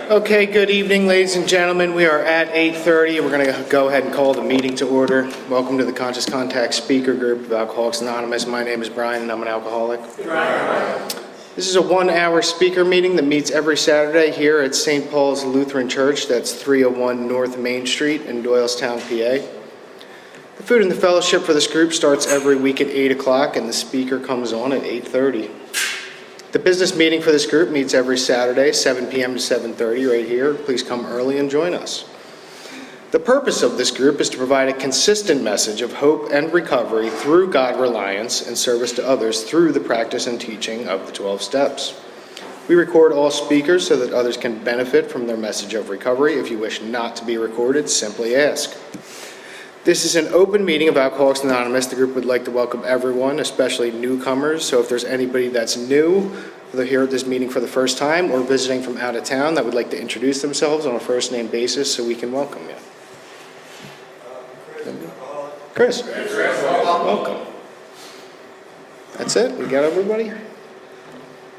Okay, good evening, ladies and gentlemen. We are at 8:30. We're going to go ahead and call the meeting to order. Welcome to the Conscious Contact Speaker Group of Alcoholics Anonymous. My name is Brian, and I'm an alcoholic. Brian. This is a one-hour speaker meeting that meets every Saturday here at St. Paul's Lutheran Church. That's 301 North Main Street in Doylestown, PA. The food and the fellowship for this group starts every week at 8 o'clock, and the speaker comes on at 8:30. The business meeting for this group meets every Saturday, 7 p.m. to 7:30 right here. Please come early and join us. The purpose of this group is to provide a consistent message of hope and recovery through God reliance and service to others through the practice and teaching of the 12 steps. We record all speakers so that others can benefit from their message of recovery. If you wish not to be recorded, simply ask. This is an open meeting of Alcoholics Anonymous. The group would like to welcome everyone, especially newcomers. So if there's anybody that's new, they're here at this meeting for the first time or visiting from out of town that would like to introduce themselves on a first name basis so we can welcome you. Chris. Welcome. That's it? We got everybody?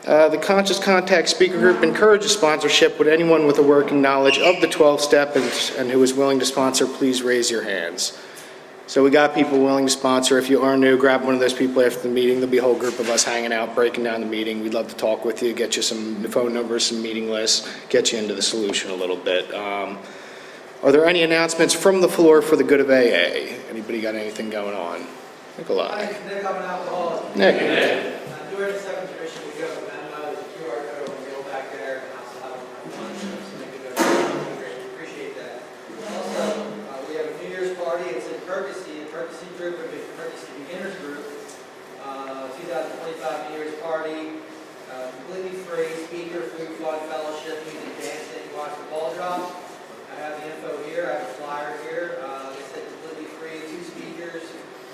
The Conscious Contact Speaker Group encourages sponsorship. Would anyone with a working knowledge of the 12 steps and who is willing to sponsor, please raise your hands. So we got people willing to sponsor. If you are new, grab one of those people after the meeting. There'll be a whole group of us hanging out, breaking down the meeting. We'd love to talk with you, get you some phone numbers, some meeting lists, get you into the solution a little bit. Are there any announcements from the floor for the good of AA? Anybody got anything going on? Nikolai. Hi, Nick, I'm an alcoholic. Nick. During the second commission, we go to Venmo, there's a QR code, and we go back there, and also have my lunch, so make it go. Great, appreciate that. Also, we have a New Year's party. It's in Courtesy, a courtesy group, a big courtesy beginners group. 2025 New Year's party, completely free, speaker, food, fun, fellowship, music, dancing, watch the ball drop. I have the info here, I have a flyer here. They said completely free, 2 speakers,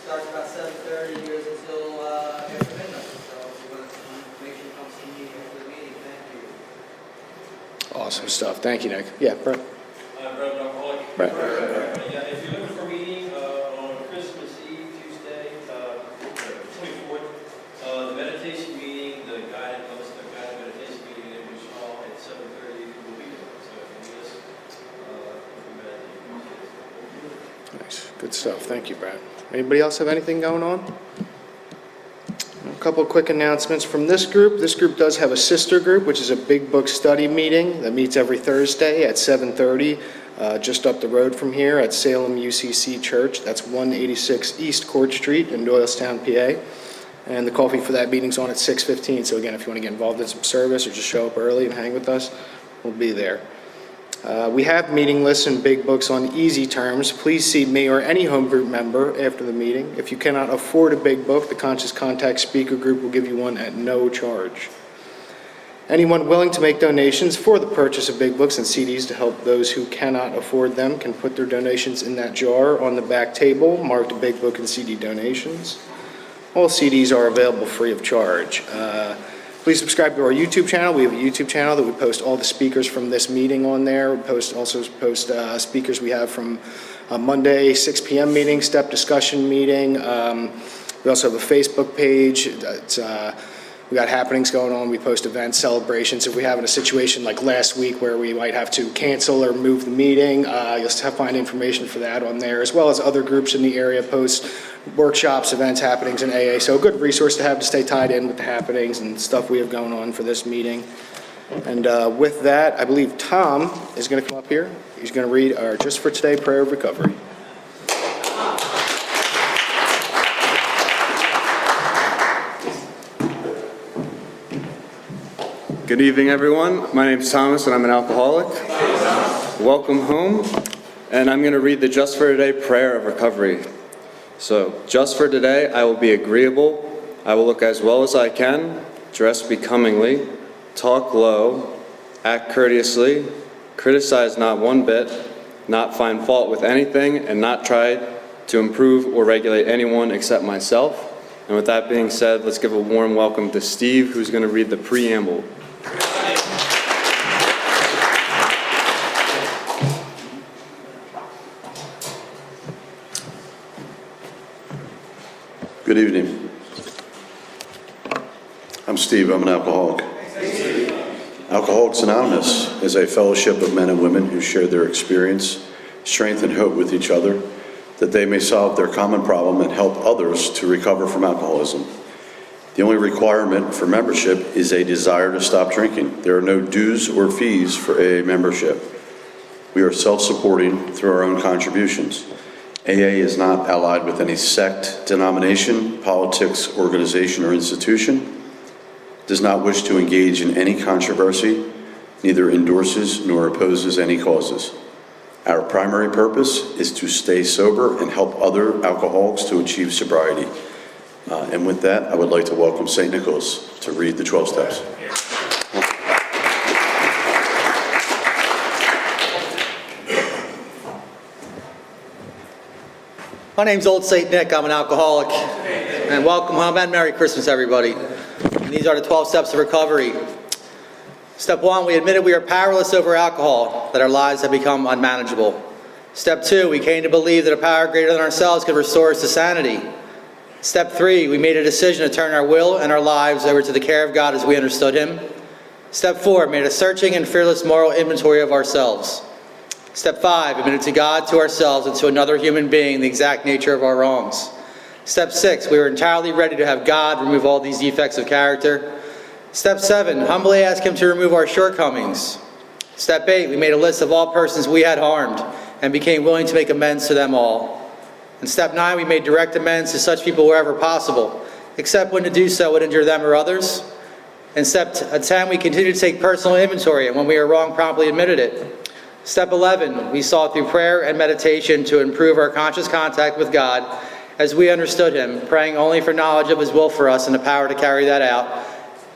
starts about 7:30, goes until after midnight. So if you want to make sure you come see me after the meeting, thank you. Awesome stuff. Thank you, Nick. Yeah, Brett. Brett, alcoholic. Brett. Yeah, if you're looking for a meeting on Christmas Eve, Tuesday, 24th, the meditation meeting, the guided meditation meeting in Bruce Hall at 7:30 will be there. So if you need us, Nice. Good stuff. Thank you, Brett. Anybody else have anything going on? A couple of quick announcements from this group. This group does have a sister group, which is a big book study meeting that meets every Thursday at 7:30, just up the road from here at Salem UCC Church. That's 186 East Court Street in Doylestown, PA. And the coffee for that meeting's on at 6:15. So again, if you want to get involved in some service or just show up early and hang with us, we'll be there. We have meeting lists and big books on easy terms. Please see me or any home group member after the meeting. If you cannot afford a big book, the Conscious Contact Speaker Group will give you one at no charge. Anyone willing to make donations for the purchase of big books and CDs to help those who cannot afford them can put their donations in that jar on the back table marked Big Book and CD Donations. All CDs are available free of charge. Please subscribe to our YouTube channel. We have a YouTube channel that we post all the speakers from this meeting on there. We also post speakers we have from Monday 6 p.m. meeting, step discussion meeting. We also have a Facebook page. We got happenings going on. We post events, celebrations. If we have in a situation like last week where we might have to cancel or move the meeting, you'll find information for that on there, as well as other groups in the area post workshops, events, happenings in AA. So a good resource to have to stay tied in with the happenings and stuff we have going on for this meeting. And with that, I believe Tom is going to come up here. He's going to read our Just for Today Prayer of Recovery. Good evening, everyone. My name is Thomas, and I'm an alcoholic. Welcome home. And I'm going to read the Just for Today Prayer of Recovery. So, just for today, I will be agreeable. I will look as well as I can, dress becomingly, talk low, act courteously, criticize not one bit, not find fault with anything, and not try to improve or regulate anyone except myself. And with that being said, let's give a warm welcome to Steve, who's going to read the preamble. Good evening. I'm Steve. I'm an alcoholic. Alcoholics Anonymous is a fellowship of men and women who share their experience, strength, and hope with each other, that they may solve their common problem and help others to recover from alcoholism. The only requirement for membership is a desire to stop drinking. There are no dues or fees for AA membership. We are self-supporting through our own contributions. AA is not allied with any sect, denomination, politics, organization, or institution, does not wish to engage in any controversy, neither endorses nor opposes any causes. Our primary purpose is to stay sober and help other alcoholics to achieve sobriety. And with that, I would like to welcome St. Nicholas to read the 12 steps. My name's Old St. Nick. I'm an alcoholic. And welcome home and Merry Christmas, everybody. And these are the 12 steps of recovery. Step 1, we admitted we are powerless over alcohol, that our lives have become unmanageable. Step 2, we came to believe that a power greater than ourselves could restore us to sanity. Step 3, we made a decision to turn our will and our lives over to the care of God as we understood Him. Step 4, made a searching and fearless moral inventory of ourselves. Step 5, admitted to God, to ourselves, and to another human being the exact nature of our wrongs. Step 6, we were entirely ready to have God remove all these defects of character. Step 7, humbly asked Him to remove our shortcomings. Step 8, we made a list of all persons we had harmed and became willing to make amends to them all. And step 9, we made direct amends to such people wherever possible, except when to do so would injure them or others. And step 10, we continued to take personal inventory, and when we were wrong, promptly admitted it. Step 11, we sought through prayer and meditation to improve our conscious contact with God as we understood Him, praying only for knowledge of His will for us and the power to carry that out.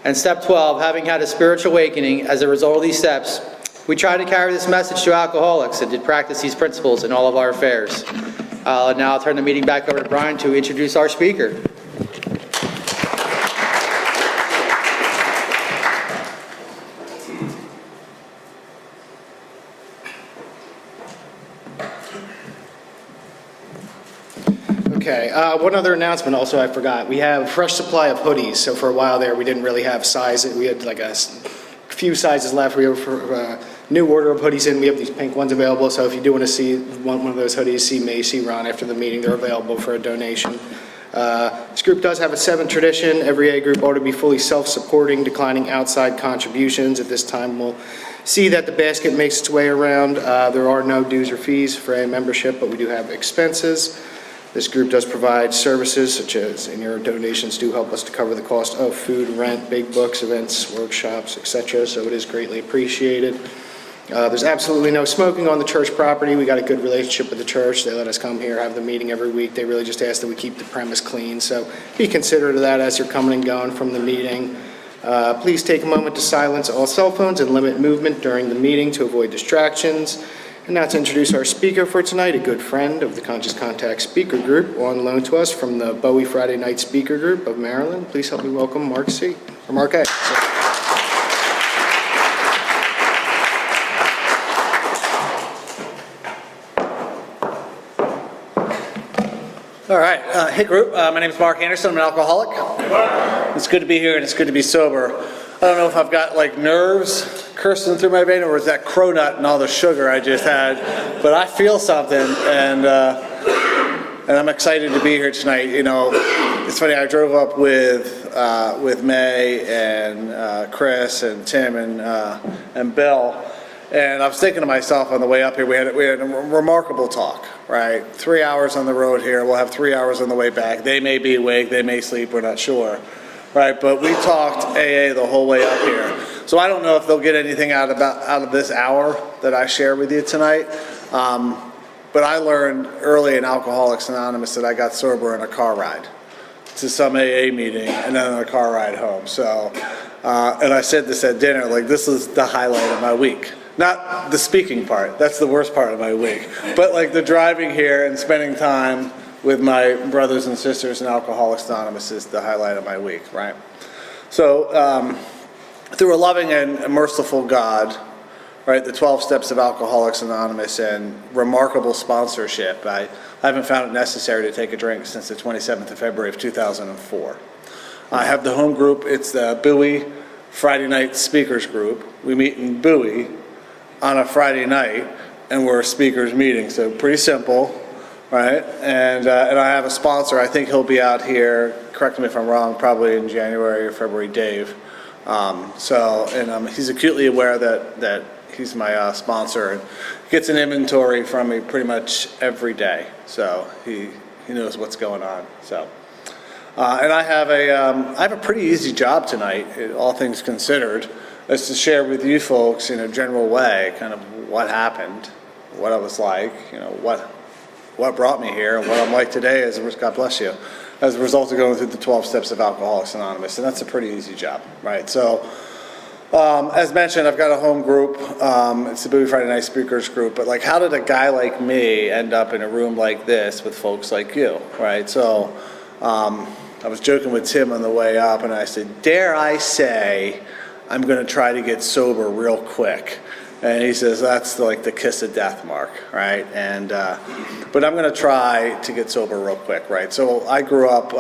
And step 12, having had a spiritual awakening as a result of these steps, we tried to carry this message to alcoholics and did practice these principles in all of our affairs. Now I'll turn the meeting back over to Brian to introduce our speaker. Okay, one other announcement also I forgot. We have a fresh supply of hoodies. So for a while there, we didn't really have sizes. We had like a few sizes left. We have a new order of hoodies in. We have these pink ones available. So if you do want to see one of those hoodies, see me, see Ron after the meeting. They're available for a donation. This group does have a 7th tradition. Every A group ought to be fully self-supporting, declining outside contributions. At this time, we'll see that the basket makes its way around. There are no dues or fees for A membership, but we do have expenses. This group does provide services such as, and your donations do help us to cover the cost of food, rent, big books, events, workshops, etc. So it is greatly appreciated. There's absolutely no smoking on the church property. We got a good relationship with the church. They let us come here, have the meeting every week. They really just ask that we keep the premise clean. So be considerate of that as you're coming and going from the meeting. Please take a moment to silence all cell phones and limit movement during the meeting to avoid distractions. And now to introduce our speaker for tonight, a good friend of the Conscious Contact Speaker Group, on loan to us from the Bowie Friday Night Speaker Group of Maryland. Please help me welcome Marc C. Or Marc A. All right. Hey, group. My name is Marc Anderson. I'm an alcoholic. It's good to be here, and it's good to be sober. I don't know if I've got, like, nerves coursing through my vein, or is that cronut and all the sugar I just had, but I feel something, and I'm excited to be here tonight. You know, it's funny, I drove up with May and Chris and Tim and Bill, and I was thinking to myself on the way up here, we had a remarkable talk, right? 3 hours on the road here, we'll have 3 hours on the way back. They may be awake, they may sleep, we're not sure, right? But we talked AA the whole way up here. So I don't know if they'll get anything out of this hour that I share with you tonight. But I learned early in Alcoholics Anonymous that I got sober in a car ride to some AA meeting and then in a car ride home. So, and I said this at dinner, like, this is the highlight of my week. Not the speaking part, that's the worst part of my week. But like the driving here and spending time with my brothers and sisters in Alcoholics Anonymous is the highlight of my week, right? So, through a loving and merciful God, right, the 12 steps of Alcoholics Anonymous and remarkable sponsorship, I haven't found it necessary to take a drink since the 27th of February of 2004. I have the home group, it's the Bowie Friday night speakers group. We meet in Bowie on a Friday night, and we're a speakers meeting, so pretty simple, right? And I have a sponsor. I think he'll be out here, correct me if I'm wrong, probably in January or February, Dave. He's acutely aware that he's my sponsor, and gets an inventory from me pretty much every day, so he knows what's going on. So, and I have a pretty easy job tonight, all things considered, is to share with you folks in a general way kind of what happened, what I was like, what brought me here, and what I'm like today as God bless you, as a result of going through the 12 steps of Alcoholics Anonymous, and that's a pretty easy job, right? So, as mentioned, I've got a home group. It's the Bowie Friday Night Speakers group. But like, how did a guy like me end up in a room like this with folks like you, right? So, I was joking with Tim on the way up, and I said, "Dare I say, I'm going to try to get sober real quick." And he says, "That's like the kiss of death, Mark, right?" And but I'm going to try to get sober real quick, right? So I grew up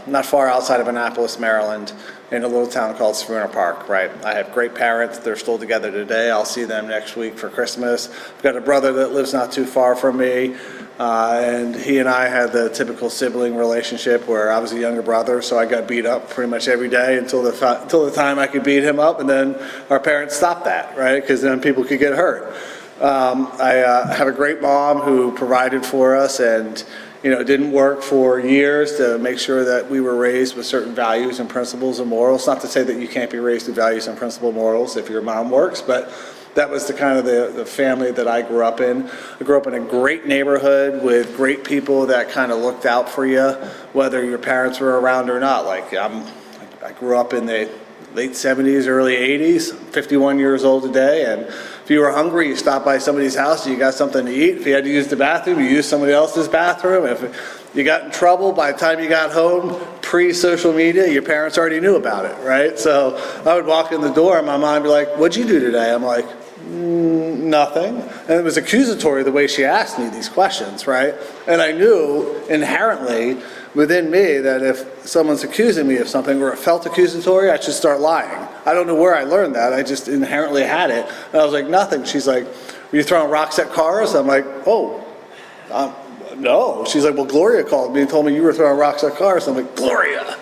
not far outside of Annapolis, Maryland, in a little town called Spooner Park, right? I have great parents. They're still together today. I'll see them next week for Christmas. I've got a brother that lives not too far from me, and he and I had the typical sibling relationship where I was a younger brother, so I got beat up pretty much every day until the time I could beat him up, and then our parents stopped that, right? Because then people could get hurt. I have a great mom who provided for us, and didn't work for years to make sure that we were raised with certain values and principles and morals. Not to say that you can't be raised with values and principles and morals if your mom works, but that was the kind of the family that I grew up in. I grew up in a great neighborhood with great people that kind of looked out for you, whether your parents were around or not. Like I grew up in the late 70s, early 80s, 51 years old today, and if you were hungry, you stopped by somebody's house, you got something to eat. If you had to use the bathroom, you used somebody else's bathroom. If you got in trouble, by the time you got home, pre-social media, your parents already knew about it, right? So I would walk in the door and my mom would be like, "What'd you do today?" I'm like, "Nothing." And it was accusatory the way she asked me these questions, right? And I knew inherently within me that if someone's accusing me of something or it felt accusatory, I should start lying. I don't know where I learned that. I just inherently had it. And I was like, "Nothing." She's like, "Were you throwing rocks at cars?" I'm like, "Oh, no." She's like, "Well, Gloria called me and told me you were throwing rocks at cars." I'm like, "Gloria?"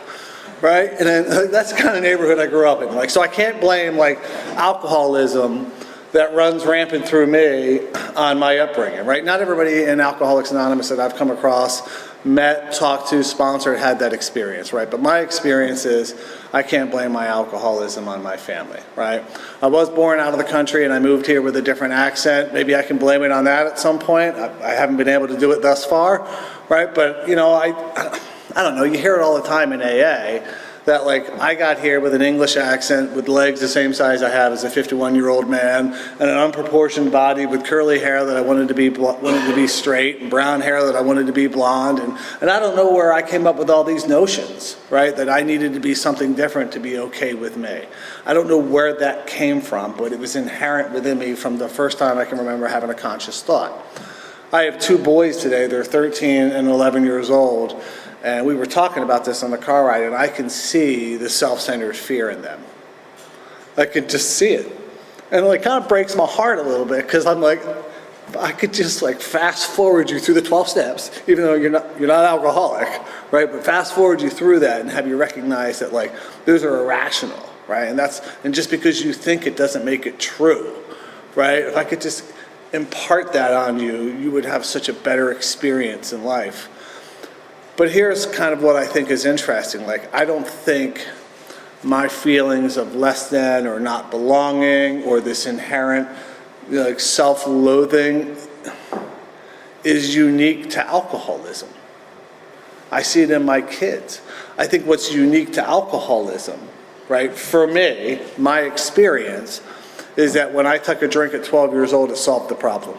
Right? And then that's the kind of neighborhood I grew up in. Like, so I can't blame like alcoholism that runs rampant through me on my upbringing, right? Not everybody in Alcoholics Anonymous that I've come across, met, talked to, sponsored, had that experience, right? But my experience is I can't blame my alcoholism on my family, right? I was born out of the country and I moved here with a different accent. Maybe I can blame it on that at some point. I haven't been able to do it thus far, right? But, I don't know, you hear it all the time in AA, that like I got here with an English accent, with legs the same size I have as a 51-year-old man, and an unproportioned body with curly hair that I wanted to be straight, and brown hair that I wanted to be blonde, and I don't know where I came up with all these notions, right? That I needed to be something different to be okay with me. I don't know where that came from, but it was inherent within me from the first time I can remember having a conscious thought. I have two boys today. They're 13 and 11 years old. And we were talking about this on the car ride, and I can see the self-centered fear in them. I could just see it. And it kind of breaks my heart a little bit, because I'm like, I could just like fast forward you through the 12 steps, even though you're not alcoholic, right? But fast forward you through that and have you recognize that like those are irrational, right? And just because you think it doesn't make it true, right? If I could just impart that on you, you would have such a better experience in life. But here's kind of what I think is interesting. Like, I don't think my feelings of less than or not belonging or this inherent like self-loathing is unique to alcoholism. I see it in my kids. I think what's unique to alcoholism, right, for me, my experience, is that when I took a drink at 12 years old, it solved the problem.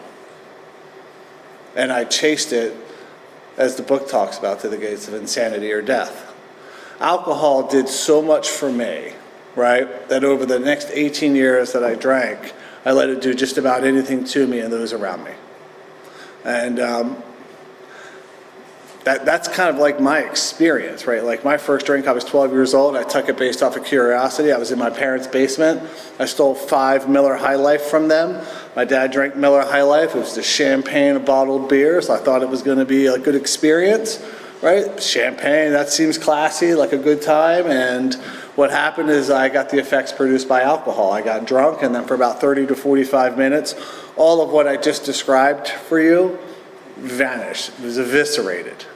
And I chased it, as the book talks about, to the gates of insanity or death. Alcohol did so much for me, right, that over the next 18 years that I drank, I let it do just about anything to me and those around me. And that's kind of like my experience, right? Like my first drink, I was 12 years old. I took it based off of curiosity. I was in my parents' basement. I stole 5 Miller High Life from them. My dad drank Miller High Life. It was the champagne of bottled beer, so I thought it was going to be a good experience, right? Champagne, that seems classy, like a good time. And what happened is I got the effects produced by alcohol. I got drunk, and then for about 30 to 45 minutes, all of what I just described for you vanished. It was eviscerated.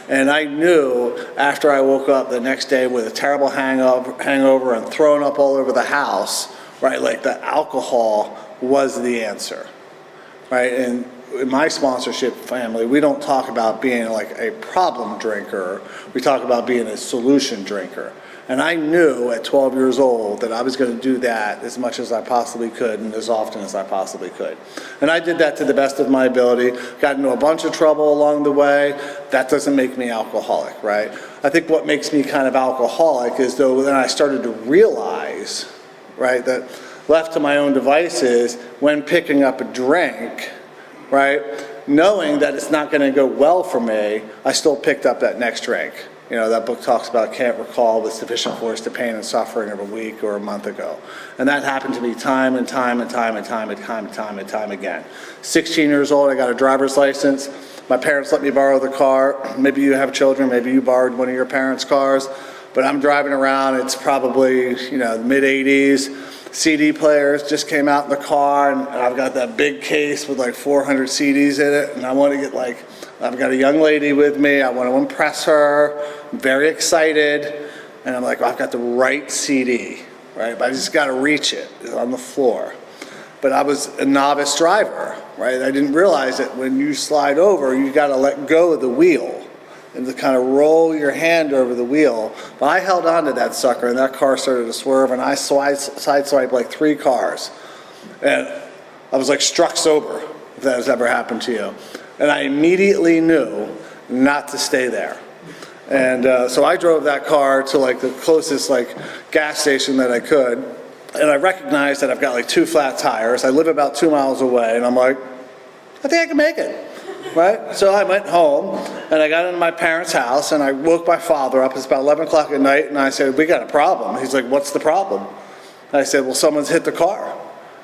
And I knew after I woke up the next day with a terrible hangover and thrown up all over the house, right, like the alcohol was the answer, right? And in my sponsorship family, we don't talk about being like a problem drinker. We talk about being a solution drinker. And I knew at 12 years old that I was going to do that as much as I possibly could and as often as I possibly could. And I did that to the best of my ability, got into a bunch of trouble along the way. That doesn't make me alcoholic, right? I think what makes me kind of alcoholic is though then I started to realize, right, that left to my own devices when picking up a drink, right, knowing that it's not going to go well for me, I still picked up that next drink. You know, that book talks about can't recall with sufficient force the pain and suffering of a week or a month ago. And that happened to me time and time and time and time and time and time and time again. 16 years old, I got a driver's license. My parents let me borrow the car. Maybe you have children, maybe you borrowed one of your parents' cars. But I'm driving around, it's probably, you know, the mid-80s. CD players just came out in the car, and I've got that big case with like 400 CDs in it, and I want to get like, I've got a young lady with me, I want to impress her, I'm very excited, and I'm like, well, I've got the right CD, right? But I just got to reach it, it's on the floor. But I was a novice driver, right? I didn't realize that when you slide over, you got to let go of the wheel and to kind of roll your hand over the wheel. But I held on to that sucker, and that car started to swerve, and I sideswiped like 3 cars. And I was like struck sober, if that has ever happened to you. And I immediately knew not to stay there. And so I drove that car to like the closest like gas station that I could, and I recognized that I've got like 2 flat tires. I live about 2 miles away, and I'm like, I think I can make it. Right? So I went home, and I got into my parents' house, and I woke my father up. It's about 11 o'clock at night, and I said, we got a problem. He's like, what's the problem? And I said, well, someone's hit the car.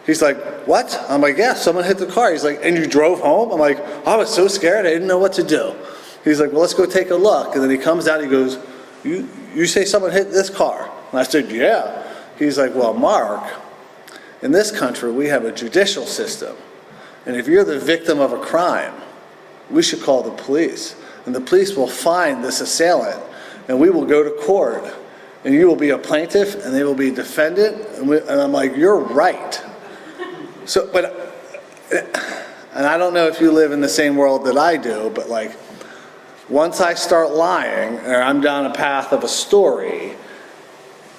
He's like, what? I'm like, yeah, someone hit the car. He's like, and you drove home? I'm like, I was so scared, I didn't know what to do. He's like, well, let's go take a look. And then he comes out, he goes, you say someone hit this car? And I said, yeah. He's like, well, Mark, in this country, we have a judicial system. And if you're the victim of a crime, we should call the police, and the police will find this assailant, and we will go to court, and you will be a plaintiff, and they will be defendant, and I'm like, you're right. So, but, and I don't know if you live in the same world that I do, but like, once I start lying, or I'm down a path of a story,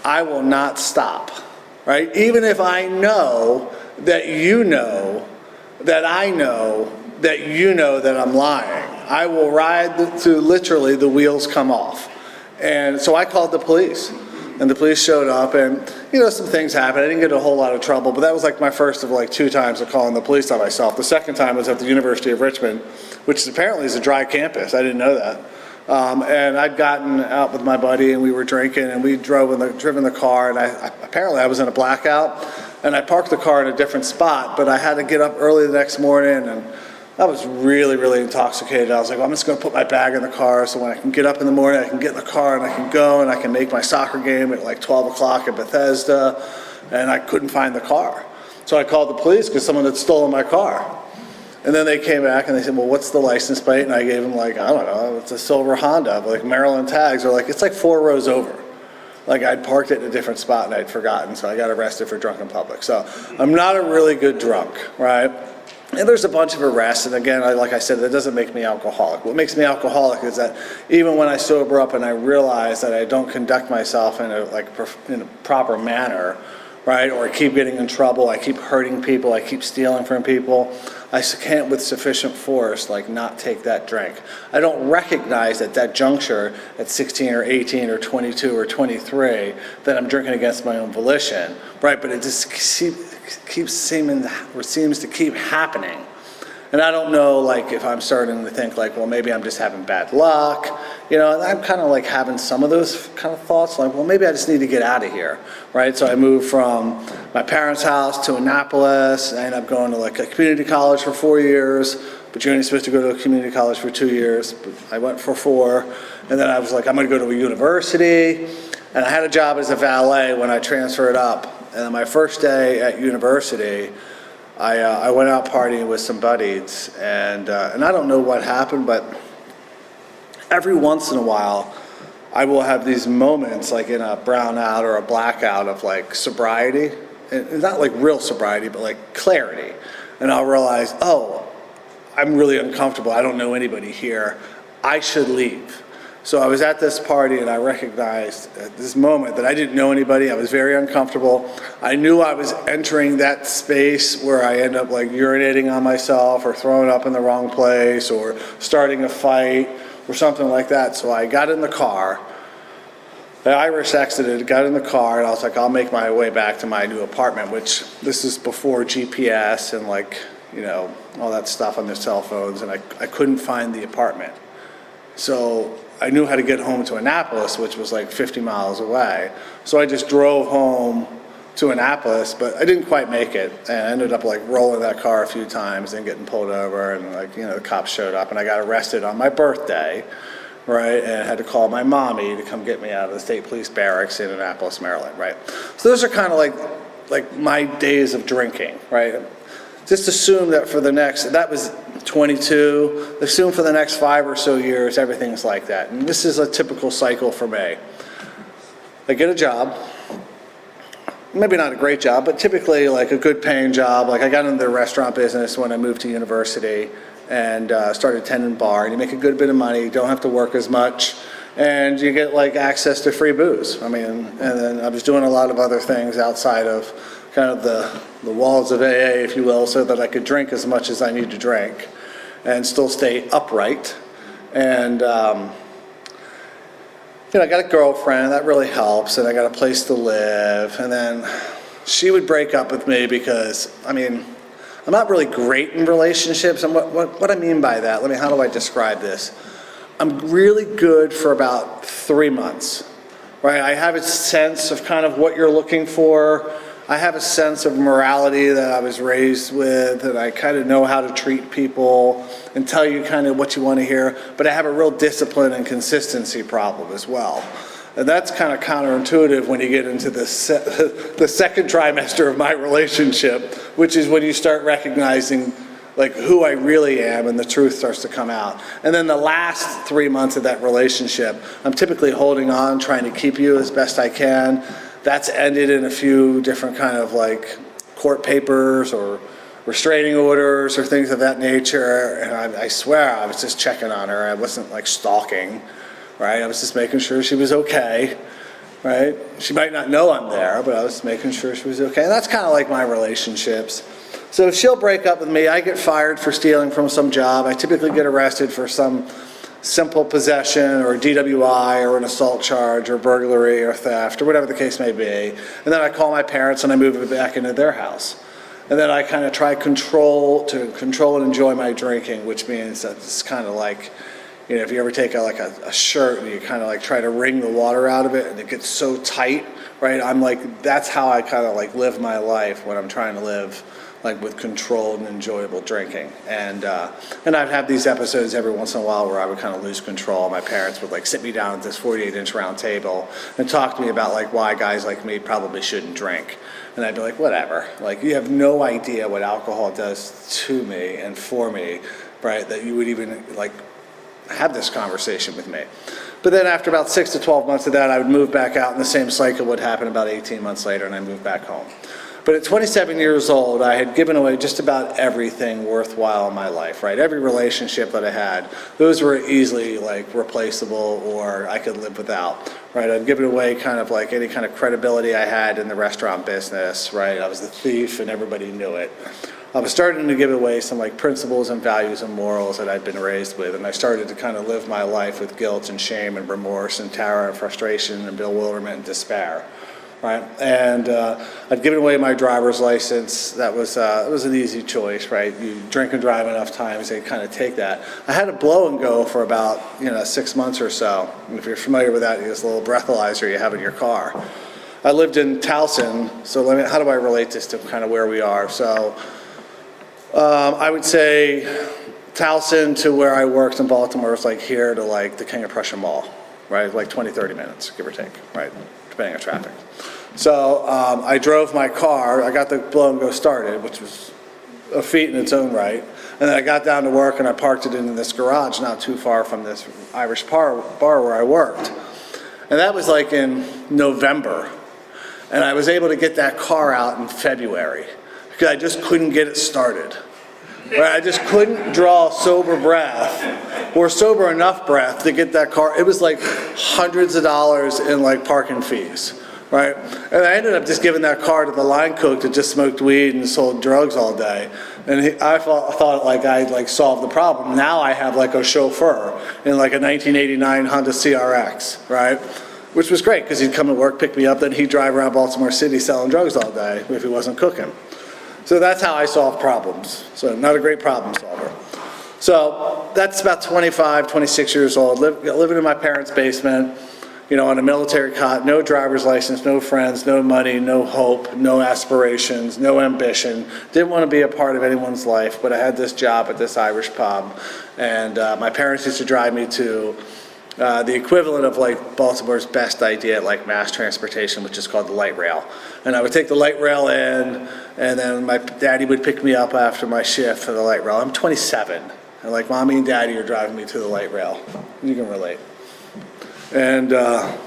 I will not stop, right? Even if I know that you know that I know that you know that I'm lying. I will ride to literally the wheels come off. And so I called the police, and the police showed up, and you know, some things happened. I didn't get in a whole lot of trouble, but that was like my first of like 2 times of calling the police on myself. The second time was at the University of Richmond, which apparently is a dry campus. I didn't know that. And I'd gotten out with my buddy, and we were drinking, and we driven the car, and apparently I was in a blackout, and I parked the car in a different spot, but I had to get up early the next morning, and I was really, really intoxicated. I was like, well, I'm just going to put my bag in the car so when I can get up in the morning, I can get in the car and I can go and I can make my soccer game at like 12 o'clock at Bethesda, and I couldn't find the car. So I called the police because someone had stolen my car. And then they came back and they said, well, what's the license plate? And I gave them like, I don't know, it's a silver Honda, like Maryland tags. They're like, it's like 4 rows over. Like I'd parked it in a different spot and I'd forgotten, so I got arrested for drunk in public. So I'm not a really good drunk, right? And there's a bunch of arrests, and again, like I said, that doesn't make me alcoholic. What makes me alcoholic is that even when I sober up and I realize that I don't conduct myself in a proper manner, right, or I keep getting in trouble, I keep hurting people, I keep stealing from people, I can't with sufficient force like not take that drink. I don't recognize at that juncture at 16 or 18 or 22 or 23 that I'm drinking against my own volition, right? But it just seems to keep happening. And I don't know, like, if I'm starting to think, like, well, maybe I'm just having bad luck, you know, and I'm kind of like having some of those kind of thoughts, like, well, maybe I just need to get out of here, right? So I moved from my parents' house to Annapolis. I ended up going to like a community college for 4 years, but you're only supposed to go to a community college for 2 years. But I went for 4, and then I was like, I'm going to go to a university. And I had a job as a valet when I transferred up. And then my first day at university, I went out partying with some buddies, and I don't know what happened, but every once in a while, I will have these moments, like in a brownout or a blackout of like sobriety, and not like real sobriety, but like clarity. And I'll realize, oh, I'm really uncomfortable. I don't know anybody here. I should leave. So I was at this party, and I recognized at this moment that I didn't know anybody. I was very uncomfortable. I knew I was entering that space where I end up like urinating on myself or throwing up in the wrong place or starting a fight or something like that. So I got in the car. I Irish exited, got in the car, and I was like, I'll make my way back to my new apartment, which this is before GPS and like, you know, all that stuff on their cell phones, and I couldn't find the apartment. So I knew how to get home to Annapolis, which was like 50 miles away. So I just drove home to Annapolis, but I didn't quite make it. And I ended up like rolling that car a few times and getting pulled over, and like, you know, the cops showed up, and I got arrested on my birthday, right? And I had to call my mommy to come get me out of the state police barracks in Annapolis, Maryland, right? So those are kind of like my days of drinking, right? Just assume that for the next, that was 22, assume for the next 5 or so years, everything's like that. And this is a typical cycle for me. I get a job, maybe not a great job, but typically like a good paying job. Like I got into the restaurant business when I moved to university and started tending bar, and you make a good bit of money, you don't have to work as much, and you get like access to free booze. I mean, and then I was doing a lot of other things outside of kind of the walls of AA, if you will, so that I could drink as much as I need to drink and still stay upright. And, you know, I got a girlfriend, that really helps, and I got a place to live. And then she would break up with me because, I mean, I'm not really great in relationships. And what I mean by that, how do I describe this? I'm really good for about 3 months, right? I have a sense of kind of what you're looking for. I have a sense of morality that I was raised with, and I kind of know how to treat people and tell you kind of what you want to hear, but I have a real discipline and consistency problem as well. And that's kind of counterintuitive when you get into the second trimester of my relationship, which is when you start recognizing like who I really am and the truth starts to come out. And then the last 3 months of that relationship, I'm typically holding on, trying to keep you as best I can. That's ended in a few different kind of like court papers or restraining orders or things of that nature. And I swear I was just checking on her. I wasn't like stalking, right? I was just making sure she was okay, right? She might not know I'm there, but I was making sure she was okay. And that's kind of like my relationships. So if she'll break up with me, I get fired for stealing from some job. I typically get arrested for some simple possession or DWI or an assault charge or burglary or theft or whatever the case may be. And then I call my parents and I move back into their house. And then I kind of try to control and enjoy my drinking, which means that it's kind of like, you know, if you ever take a shirt and you kind of like try to wring the water out of it and it gets so tight, right? I'm like, that's how I kind of like live my life when I'm trying to live like with controlled and enjoyable drinking. And I'd have these episodes every once in a while where I would kind of lose control. My parents would like sit me down at this 48-inch round table and talk to me about like why guys like me probably shouldn't drink. And I'd be like, whatever. Like, you have no idea what alcohol does to me and for me, right? That you would even like have this conversation with me. But then after about 6 to 12 months of that, I would move back out, and the same cycle would happen about 18 months later, and I moved back home. But at 27 years old, I had given away just about everything worthwhile in my life, right? Every relationship that I had, those were easily like replaceable or I could live without, right? I'd given away kind of like any kind of credibility I had in the restaurant business, right? I was the thief and everybody knew it. I was starting to give away some like principles and values and morals that I'd been raised with, and I started to kind of live my life with guilt and shame and remorse and terror and frustration and bewilderment and despair. right? And I'd given away my driver's license. That was it was an easy choice, right? You drink and drive enough times, they kind of take that. I had a blow and go for about 6 months or so. And if you're familiar with that, it's a little breathalyzer you have in your car. I lived in Towson, so how do I relate this to kind of where we are? So I would say Towson to where I worked in Baltimore is like here to like the King of Prussia Mall, right? Like 20, 30 minutes, give or take, right? Depending on traffic. So I drove my car, I got the blow and go started, which was a feat in its own right. And then I got down to work and I parked it in this garage not too far from this Irish bar where I worked. And that was like in November. And I was able to get that car out in February because I just couldn't get it started. Right? I just couldn't draw sober breath or sober enough breath to get that car. It was like hundreds of dollars in like parking fees, right? And I ended up just giving that car to the line cook that just smoked weed and sold drugs all day. And I thought like I'd like solved the problem. Now I have like a chauffeur in like a 1989 Honda CRX, right? Which was great because he'd come to work, pick me up, then he'd drive around Baltimore City selling drugs all day if he wasn't cooking. So that's how I solve problems. So not a great problem solver. So that's about 25, 26 years old, living in my parents' basement, on a military cot, no driver's license, no friends, no money, no hope, no aspirations, no ambition. Didn't want to be a part of anyone's life, but I had this job at this Irish pub. And my parents used to drive me to the equivalent of like Baltimore's best idea at like mass transportation, which is called the light rail. And I would take the light rail in, and then my daddy would pick me up after my shift for the light rail. I'm 27, and like mommy and daddy are driving me to the light rail. You can relate. And I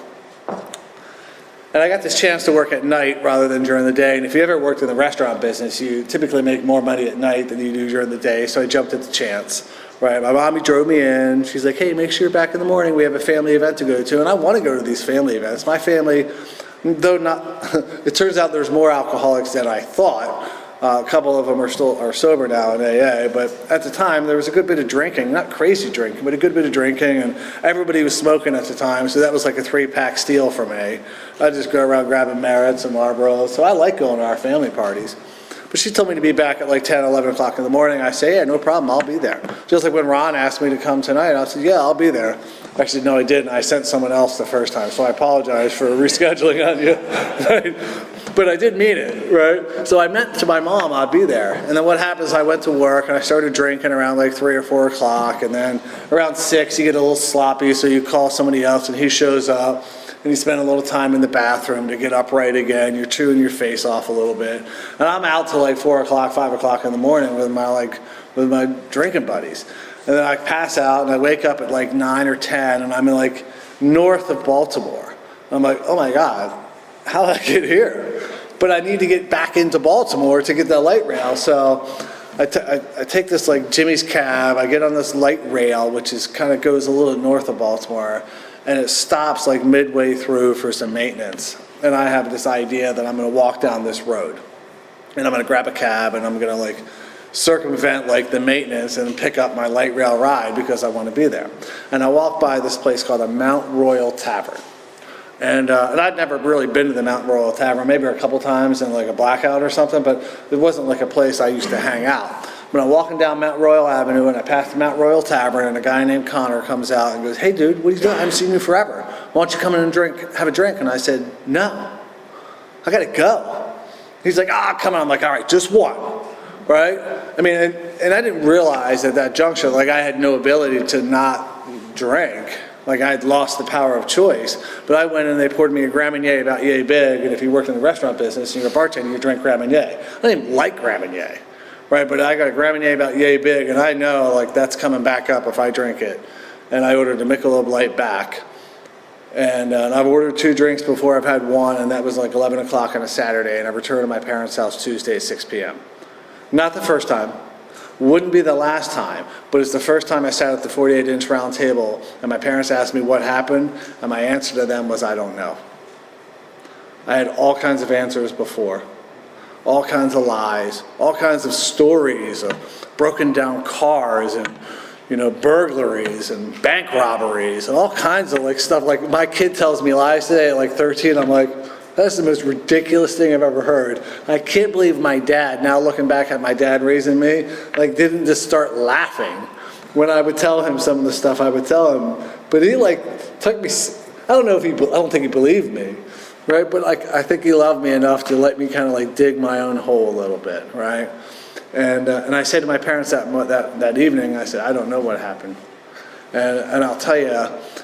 got this chance to work at night rather than during the day. And if you ever worked in the restaurant business, you typically make more money at night than you do during the day. So I jumped at the chance. Right, my mommy drove me in. She's like, hey, make sure you're back in the morning. We have a family event to go to. And I want to go to these family events. My family, though not, it turns out there's more alcoholics than I thought. A couple of them are sober now in AA. But at the time, there was a good bit of drinking. Not crazy drinking, but a good bit of drinking. And everybody was smoking at the time. So that was like a 3-pack steal for me. I'd just go around grabbing Merritts and Marlboros. So I like going to our family parties. But she told me to be back at like 10, 11 o'clock in the morning. I say, yeah, no problem, I'll be there. Just like when Ron asked me to come tonight, I said, yeah, I'll be there. Actually, no, I didn't. I sent someone else the first time, so I apologize for rescheduling on you. Right? But I did mean it, right? So I meant to my mom I'd be there. And then what happens, I went to work and I started drinking around like 3 or 4 o'clock. And then around 6, you get a little sloppy, so you call somebody else and he shows up. And you spend a little time in the bathroom to get upright again. You're chewing your face off a little bit. And I'm out till like 4 o'clock, 5 o'clock in the morning with my drinking buddies. And then I pass out and I wake up at like 9 or 10 and I'm in like north of Baltimore. I'm like, oh my God, how did I get here? But I need to get back into Baltimore to get that light rail. So I take this like Jimmy's cab. I get on this light rail, which is kind of goes a little north of Baltimore. And it stops like midway through for some maintenance. And I have this idea that I'm going to walk down this road. And I'm going to grab a cab and I'm going to like circumvent like the maintenance and pick up my light rail ride because I want to be there. And I walk by this place called the Mount Royal Tavern. And I'd never really been to the Mount Royal Tavern, maybe a couple times in like a blackout or something, but it wasn't like a place I used to hang out. But I'm walking down Mount Royal Avenue and I pass the Mount Royal Tavern and a guy named Connor comes out and goes, hey dude, what are you doing? I haven't seen you forever. Why don't you come in and have a drink? And I said, no, I gotta go. He's like, come on. I'm like, all right, just one, right? I mean, and I didn't realize at that juncture, like I had no ability to not drink. Like I had lost the power of choice. But I went and they poured me a Grand Marnier about yay big. And if you worked in the restaurant business and you're a bartender, you drink Grand Marnier. I didn't even like Grand Marnier. Right, but I got a Grand Marnier about yay big, and I know like that's coming back up if I drink it. And I ordered a Michelob Light back. And I've ordered 2 drinks before, I've had 1, and that was like 11 o'clock on a Saturday, and I returned to my parents' house Tuesday at 6 p.m. Not the first time, wouldn't be the last time, but it's the first time I sat at the 48-inch round table, and my parents asked me what happened, and my answer to them was, I don't know. I had all kinds of answers before. All kinds of lies, all kinds of stories of broken down cars and, burglaries and bank robberies and all kinds of like stuff. Like my kid tells me lies today at like 13. I'm like, That's the most ridiculous thing I've ever heard. I can't believe my dad, now looking back at my dad raising me, like didn't just start laughing when I would tell him some of the stuff I would tell him. But he like took me, I don't think he believed me, right? But like, I think he loved me enough to let me kind of like dig my own hole a little bit, right? And I said to my parents that evening, I said, I don't know what happened. And I'll tell you,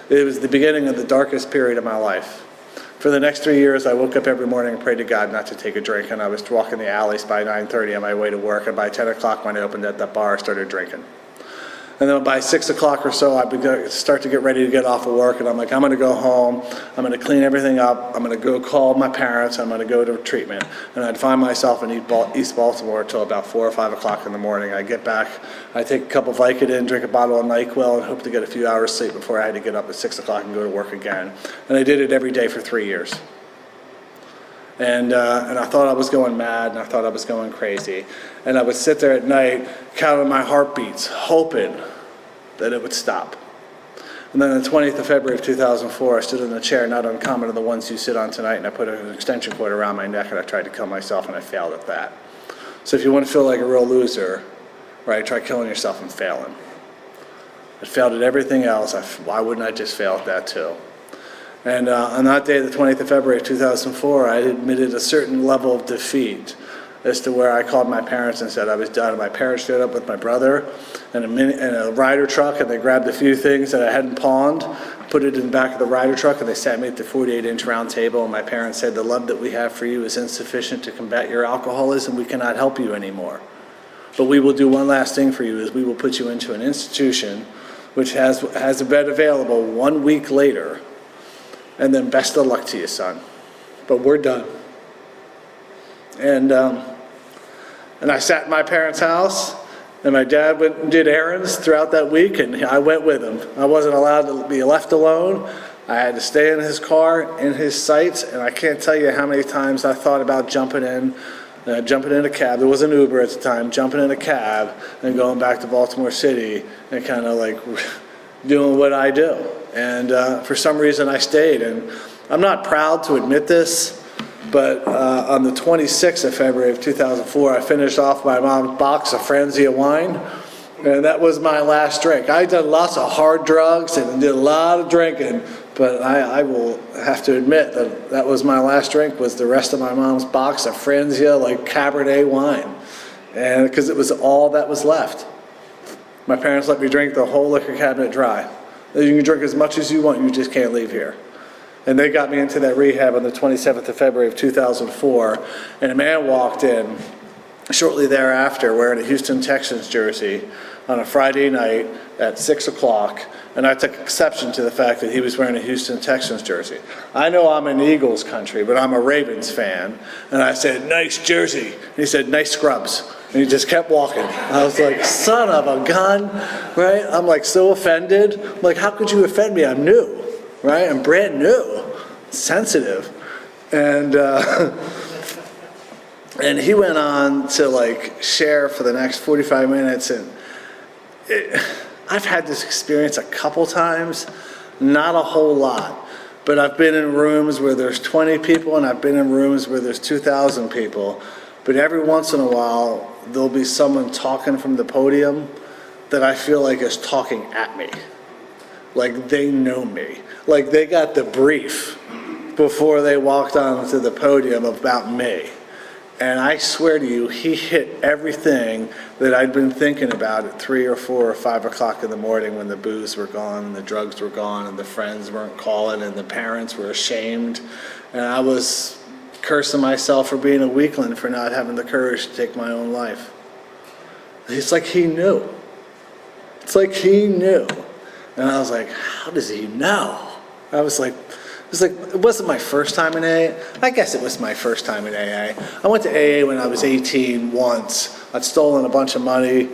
it was the beginning of the darkest period of my life. For the next 3 years, I woke up every morning and prayed to God not to take a drink, and I was walking the alleys by 9:30 on my way to work, and by 10 o'clock when I opened at that bar, I started drinking. And then by 6 o'clock or so, I start to get ready to get off of work, and I'm like, I'm going to go home, I'm going to clean everything up, I'm going to go call my parents, I'm going to go to treatment. And I'd find myself in East Baltimore until about 4 or 5 o'clock in the morning. I get back, I take a couple Vicodin, drink a bottle of NyQuil, and hope to get a few hours sleep before I had to get up at 6 o'clock and go to work again. And I did it every day for 3 years. And I thought I was going mad, and I thought I was going crazy. And I would sit there at night, counting my heartbeats, hoping that it would stop. And then on the 20th of February of 2004, I stood in a chair not uncommon to the ones you sit on tonight, and I put an extension cord around my neck, and I tried to kill myself, and I failed at that. So if you want to feel like a real loser, right, try killing yourself and failing. I failed at everything else. Why wouldn't I just fail at that too? And on that day, the 20th of February of 2004, I admitted a certain level of defeat as to where I called my parents and said I was done. And my parents showed up with my brother and a Ryder truck, and they grabbed a few things that I hadn't pawned, put it in the back of the Ryder truck, and they sat me at the 48-inch round table, and my parents said, the love that we have for you is insufficient to combat your alcoholism. We cannot help you anymore. But we will do one last thing for you, is we will put you into an institution which has a bed available 1 week later. And then best of luck to you, son. But we're done. And I sat in my parents' house, and my dad went and did errands throughout that week, and I went with him. I wasn't allowed to be left alone. I had to stay in his car, in his sights, and I can't tell you how many times I thought about jumping in a cab. There was an Uber at the time, jumping in a cab and going back to Baltimore City and kind of like doing what I do. And for some reason I stayed. And I'm not proud to admit this, but on the 26th of February of 2004, I finished off my mom's box of Franzia wine. And that was my last drink. I did lots of hard drugs and did a lot of drinking, but I will have to admit that was my last drink, was the rest of my mom's box of Franzia, like Cabernet wine. And because it was all that was left. My parents let me drink the whole liquor cabinet dry. You can drink as much as you want, you just can't leave here. And they got me into that rehab on the 27th of February of 2004, and a man walked in shortly thereafter wearing a Houston Texans jersey on a Friday night at 6 o'clock, and I took exception to the fact that he was wearing a Houston Texans jersey. I know I'm in Eagles country, but I'm a Ravens fan, and I said, nice jersey. And he said, nice scrubs. And he just kept walking. I was like, son of a gun, right? I'm like so offended. I'm like, how could you offend me? I'm new, right? I'm brand new, sensitive. And and he went on to like share for the next 45 minutes. And I've had this experience a couple times, not a whole lot. But I've been in rooms where there's 20 people, and I've been in rooms where there's 2,000 people. But every once in a while, there'll be someone talking from the podium that I feel like is talking at me. Like they know me. Like they got the brief before they walked onto the podium about me. And I swear to you, he hit everything that I'd been thinking about at 3 or 4 or 5 o'clock in the morning when the booze were gone and the drugs were gone and the friends weren't calling and the parents were ashamed. And I was cursing myself for being a weakling, for not having the courage to take my own life. It's like he knew. It's like he knew. And I was like, how does he know? I was like, it wasn't my first time in AA. I guess it was my first time in AA. I went to AA when I was 18 once. I'd stolen a bunch of money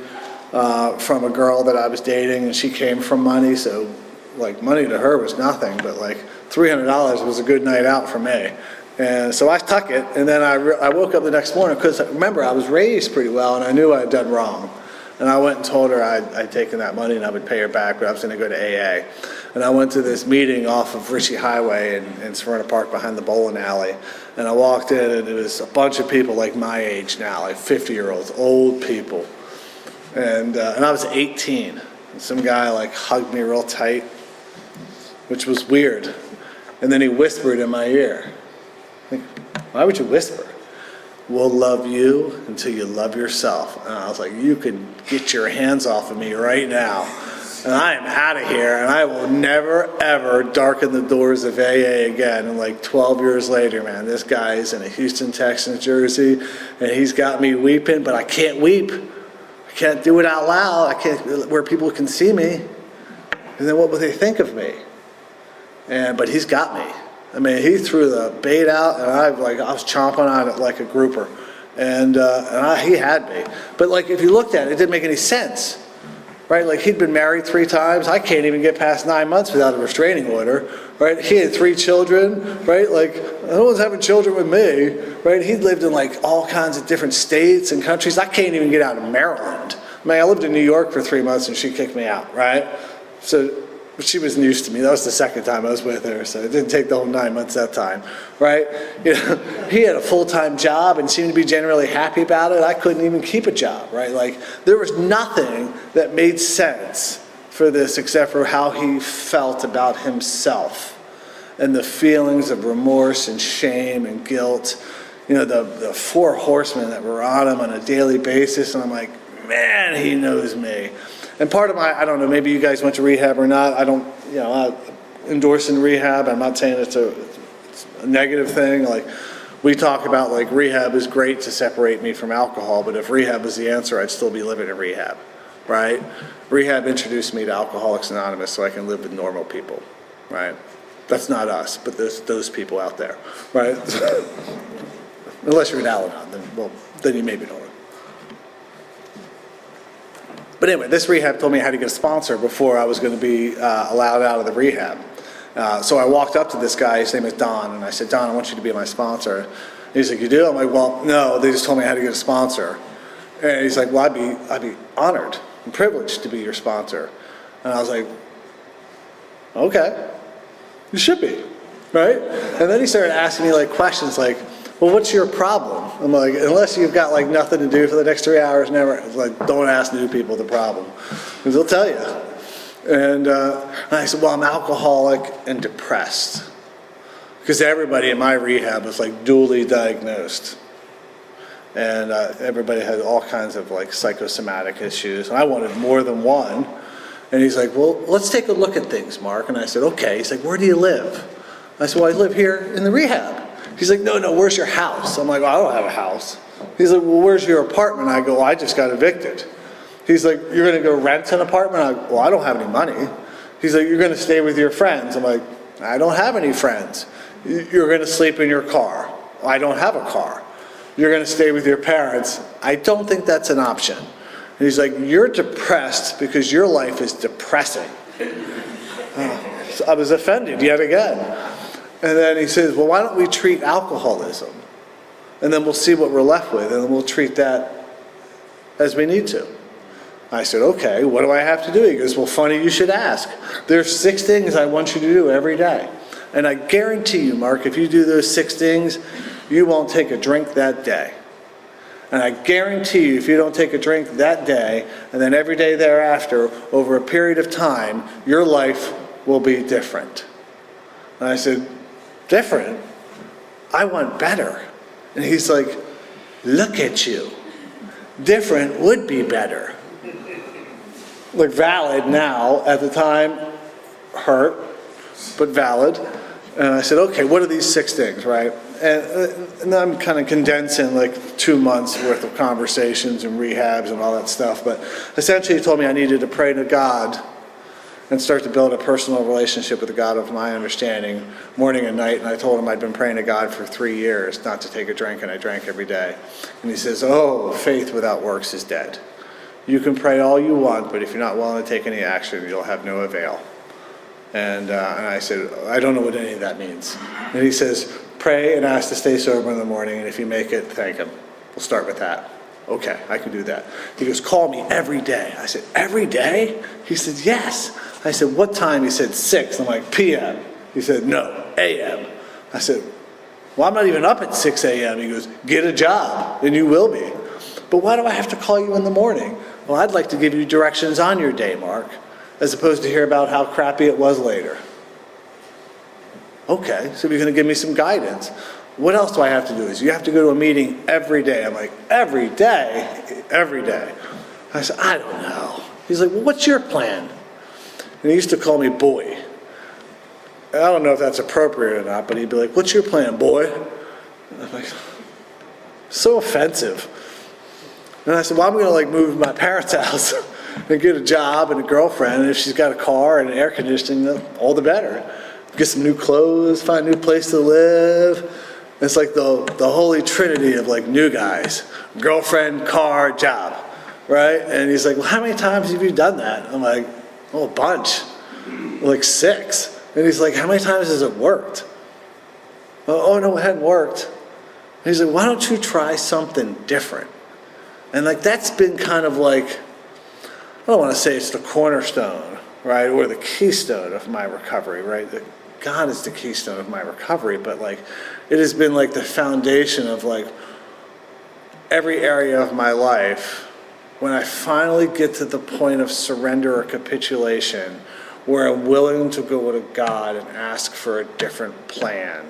from a girl that I was dating, and she came from money, so like money to her was nothing, but like $300 was a good night out for me. And so I took it, and then I woke up the next morning, because remember, I was raised pretty well, and I knew I had done wrong. And I went and told her I'd taken that money and I would pay her back, but I was going to go to AA. And I went to this meeting off of Ritchie Highway in Smyrna Park behind the bowling alley. And I walked in, and it was a bunch of people like my age now, like 50-year-olds, old people. And I was 18. And some guy like hugged me real tight, which was weird. And then he whispered in my ear. Like, why would you whisper? We'll love you until you love yourself. And I was like, you can get your hands off of me right now. And I am out of here, and I will never, ever darken the doors of AA again. And like 12 years later, man, this guy is in a Houston Texans jersey, and he's got me weeping, but I can't weep. I can't do it out loud. I can't, where people can see me. And then what would they think of me? But he's got me. I mean, he threw the bait out, and I was chomping on it like a grouper, and he had me. But like, if you looked at it, it didn't make any sense, right? Like, he'd been married 3 times. I can't even get past 9 months without a restraining order, right? He had 3 children, right? Like, no one's having children with me, right? He'd lived in like all kinds of different states and countries. I can't even get out of Maryland. I mean, I lived in New York for 3 months, and she kicked me out, right? So. But she was used to me. That was the second time I was with her, so it didn't take the whole 9 months that time, right? You know, he had a full-time job and seemed to be generally happy about it. I couldn't even keep a job, right? Like, there was nothing that made sense for this except for how he felt about himself and the feelings of remorse and shame and guilt. You know, the 4 horsemen that were on him on a daily basis, and I'm like, man, he knows me. And part of I don't know, maybe you guys went to rehab or not. I don't, I'm endorsing rehab. I'm not saying it's a negative thing. Like, we talk about, like, rehab is great to separate me from alcohol, but if rehab was the answer, I'd still be living in rehab, right? Rehab introduced me to Alcoholics Anonymous so I can live with normal people, right? That's not us, but there's those people out there, right? Unless you're in Al-Anon, then you maybe don't. But anyway, this rehab told me I had to get a sponsor before I was going to be allowed out of the rehab. So I walked up to this guy, his name is Don, and I said, Don, I want you to be my sponsor. And he's like, you do? I'm like, well, no, they just told me I had to get a sponsor. And he's like, well, I'd be honored and privileged to be your sponsor. And I was like, okay, you should be, right? And then he started asking me like questions like, well, what's your problem? I'm like, unless you've got like nothing to do for the next 3 hours, never, like, don't ask new people the problem, because they'll tell you. And I said, well, I'm alcoholic and depressed, because everybody in my rehab was like dually diagnosed. And everybody had all kinds of like psychosomatic issues, and I wanted more than one. And he's like, well, let's take a look at things, Mark. And I said, okay. He's like, where do you live? I said, well, I live here in the rehab. He's like, no, where's your house? I'm like, well, I don't have a house. He's like, well, where's your apartment? I go, well, I just got evicted. He's like, you're going to go rent an apartment? I go, well, I don't have any money. He's like, you're going to stay with your friends. I'm like, I don't have any friends. You're going to sleep in your car. I don't have a car. You're going to stay with your parents. I don't think that's an option. And he's like, you're depressed because your life is depressing. So I was offended yet again. And then he says, well, why don't we treat alcoholism? And then we'll see what we're left with, and then we'll treat that as we need to. I said, okay, what do I have to do? He goes, well, funny you should ask. There's 6 things I want you to do every day. And I guarantee you, Mark, if you do those 6 things, you won't take a drink that day. And I guarantee you, if you don't take a drink that day, and then every day thereafter, over a period of time, your life will be different. And I said, different? I want better. And he's like, look at you. Different would be better. Like, valid now, at the time, hurt, but valid. And I said, okay, what are these 6 things, right? And I'm kind of condensing like 2 months worth of conversations and rehabs and all that stuff. But essentially he told me I needed to pray to God and start to build a personal relationship with the God of my understanding morning and night. And I told him I'd been praying to God for 3 years not to take a drink, and I drank every day. And he says, oh, faith without works is dead. You can pray all you want, but if you're not willing to take any action, you'll have no avail. And I said, I don't know what any of that means. And he says, pray and ask to stay sober in the morning, and if you make it, thank him. We'll start with that. Okay, I can do that. He goes, call me every day. I said, every day? He said, yes. I said, what time? He said, 6. I'm like, PM. He said, no, AM. I said, well, I'm not even up at 6 a.m. He goes, get a job, and you will be. But why do I have to call you in the morning? Well, I'd like to give you directions on your day, Mark, as opposed to hear about how crappy it was later. Okay, so you're going to give me some guidance. What else do I have to do? Is you have to go to a meeting every day. I'm like, every day? Every day. I said, I don't know. He's like, well, what's your plan? And he used to call me boy. I don't know if that's appropriate or not, but he'd be like, what's your plan, boy? And I'm like, so offensive. And I said, well, I'm going to like move to my parents' house and get a job and a girlfriend. And if she's got a car and air conditioning, all the better. Get some new clothes, find a new place to live. It's like the holy trinity of like new guys. Girlfriend, car, job, right? And he's like, well, how many times have you done that? I'm like, oh, a bunch. Like 6. And he's like, how many times has it worked? Oh, no, it hadn't worked. And he's like, why don't you try something different? And like that's been kind of like, I don't want to say it's the cornerstone, right, or the keystone of my recovery, right? God is the keystone of my recovery, but like it has been like the foundation of like every area of my life. When I finally get to the point of surrender or capitulation, where I'm willing to go to God and ask for a different plan,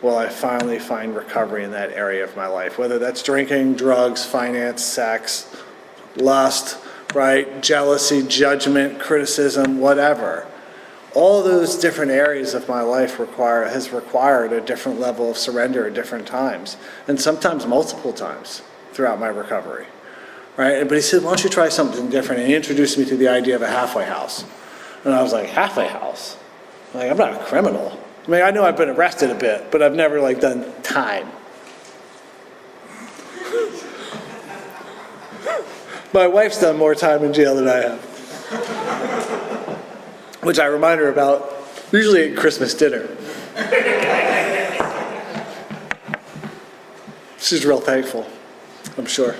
well, I finally find recovery in that area of my life, whether that's drinking, drugs, finance, sex, lust, right, jealousy, judgment, criticism, whatever. All those different areas of my life has required a different level of surrender at different times, and sometimes multiple times throughout my recovery, right? But he said, why don't you try something different? And he introduced me to the idea of a halfway house. And I was like, halfway house? Like, I'm not a criminal. I mean, I know I've been arrested a bit, but I've never like done time. My wife's done more time in jail than I have. Which I remind her about usually at Christmas dinner. She's real thankful, I'm sure.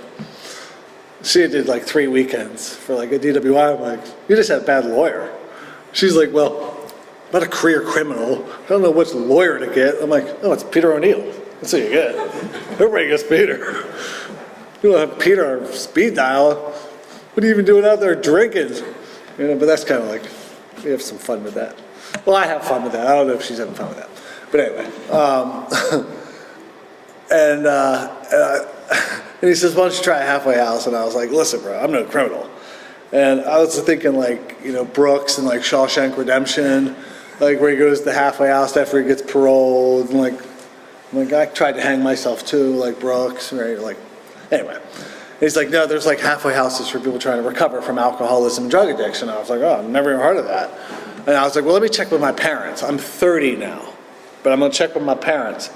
She did like 3 weekends for like a DWI. I'm like, you just had a bad lawyer. She's like, well, I'm not a career criminal. I don't know which lawyer to get. I'm like, oh, it's Peter O'Neill. That's what you get. Everybody gets Peter. You don't have Peter on speed dial. What are you even doing out there drinking? You know, but that's kind of like, we have some fun with that. Well, I have fun with that. I don't know if she's having fun with that. But anyway. And he says, why don't you try a halfway house? And I was like, listen, bro, I'm no criminal. And I was thinking like, you know, Brooks and like Shawshank Redemption, like where he goes to the halfway house after he gets paroled. And like I tried to hang myself too, like Brooks, right? Like, anyway. And he's like, no, there's like halfway houses for people trying to recover from alcoholism and drug addiction. I was like, oh, I've never even heard of that. And I was like, well, let me check with my parents. I'm 30 now, but I'm going to check with my parents.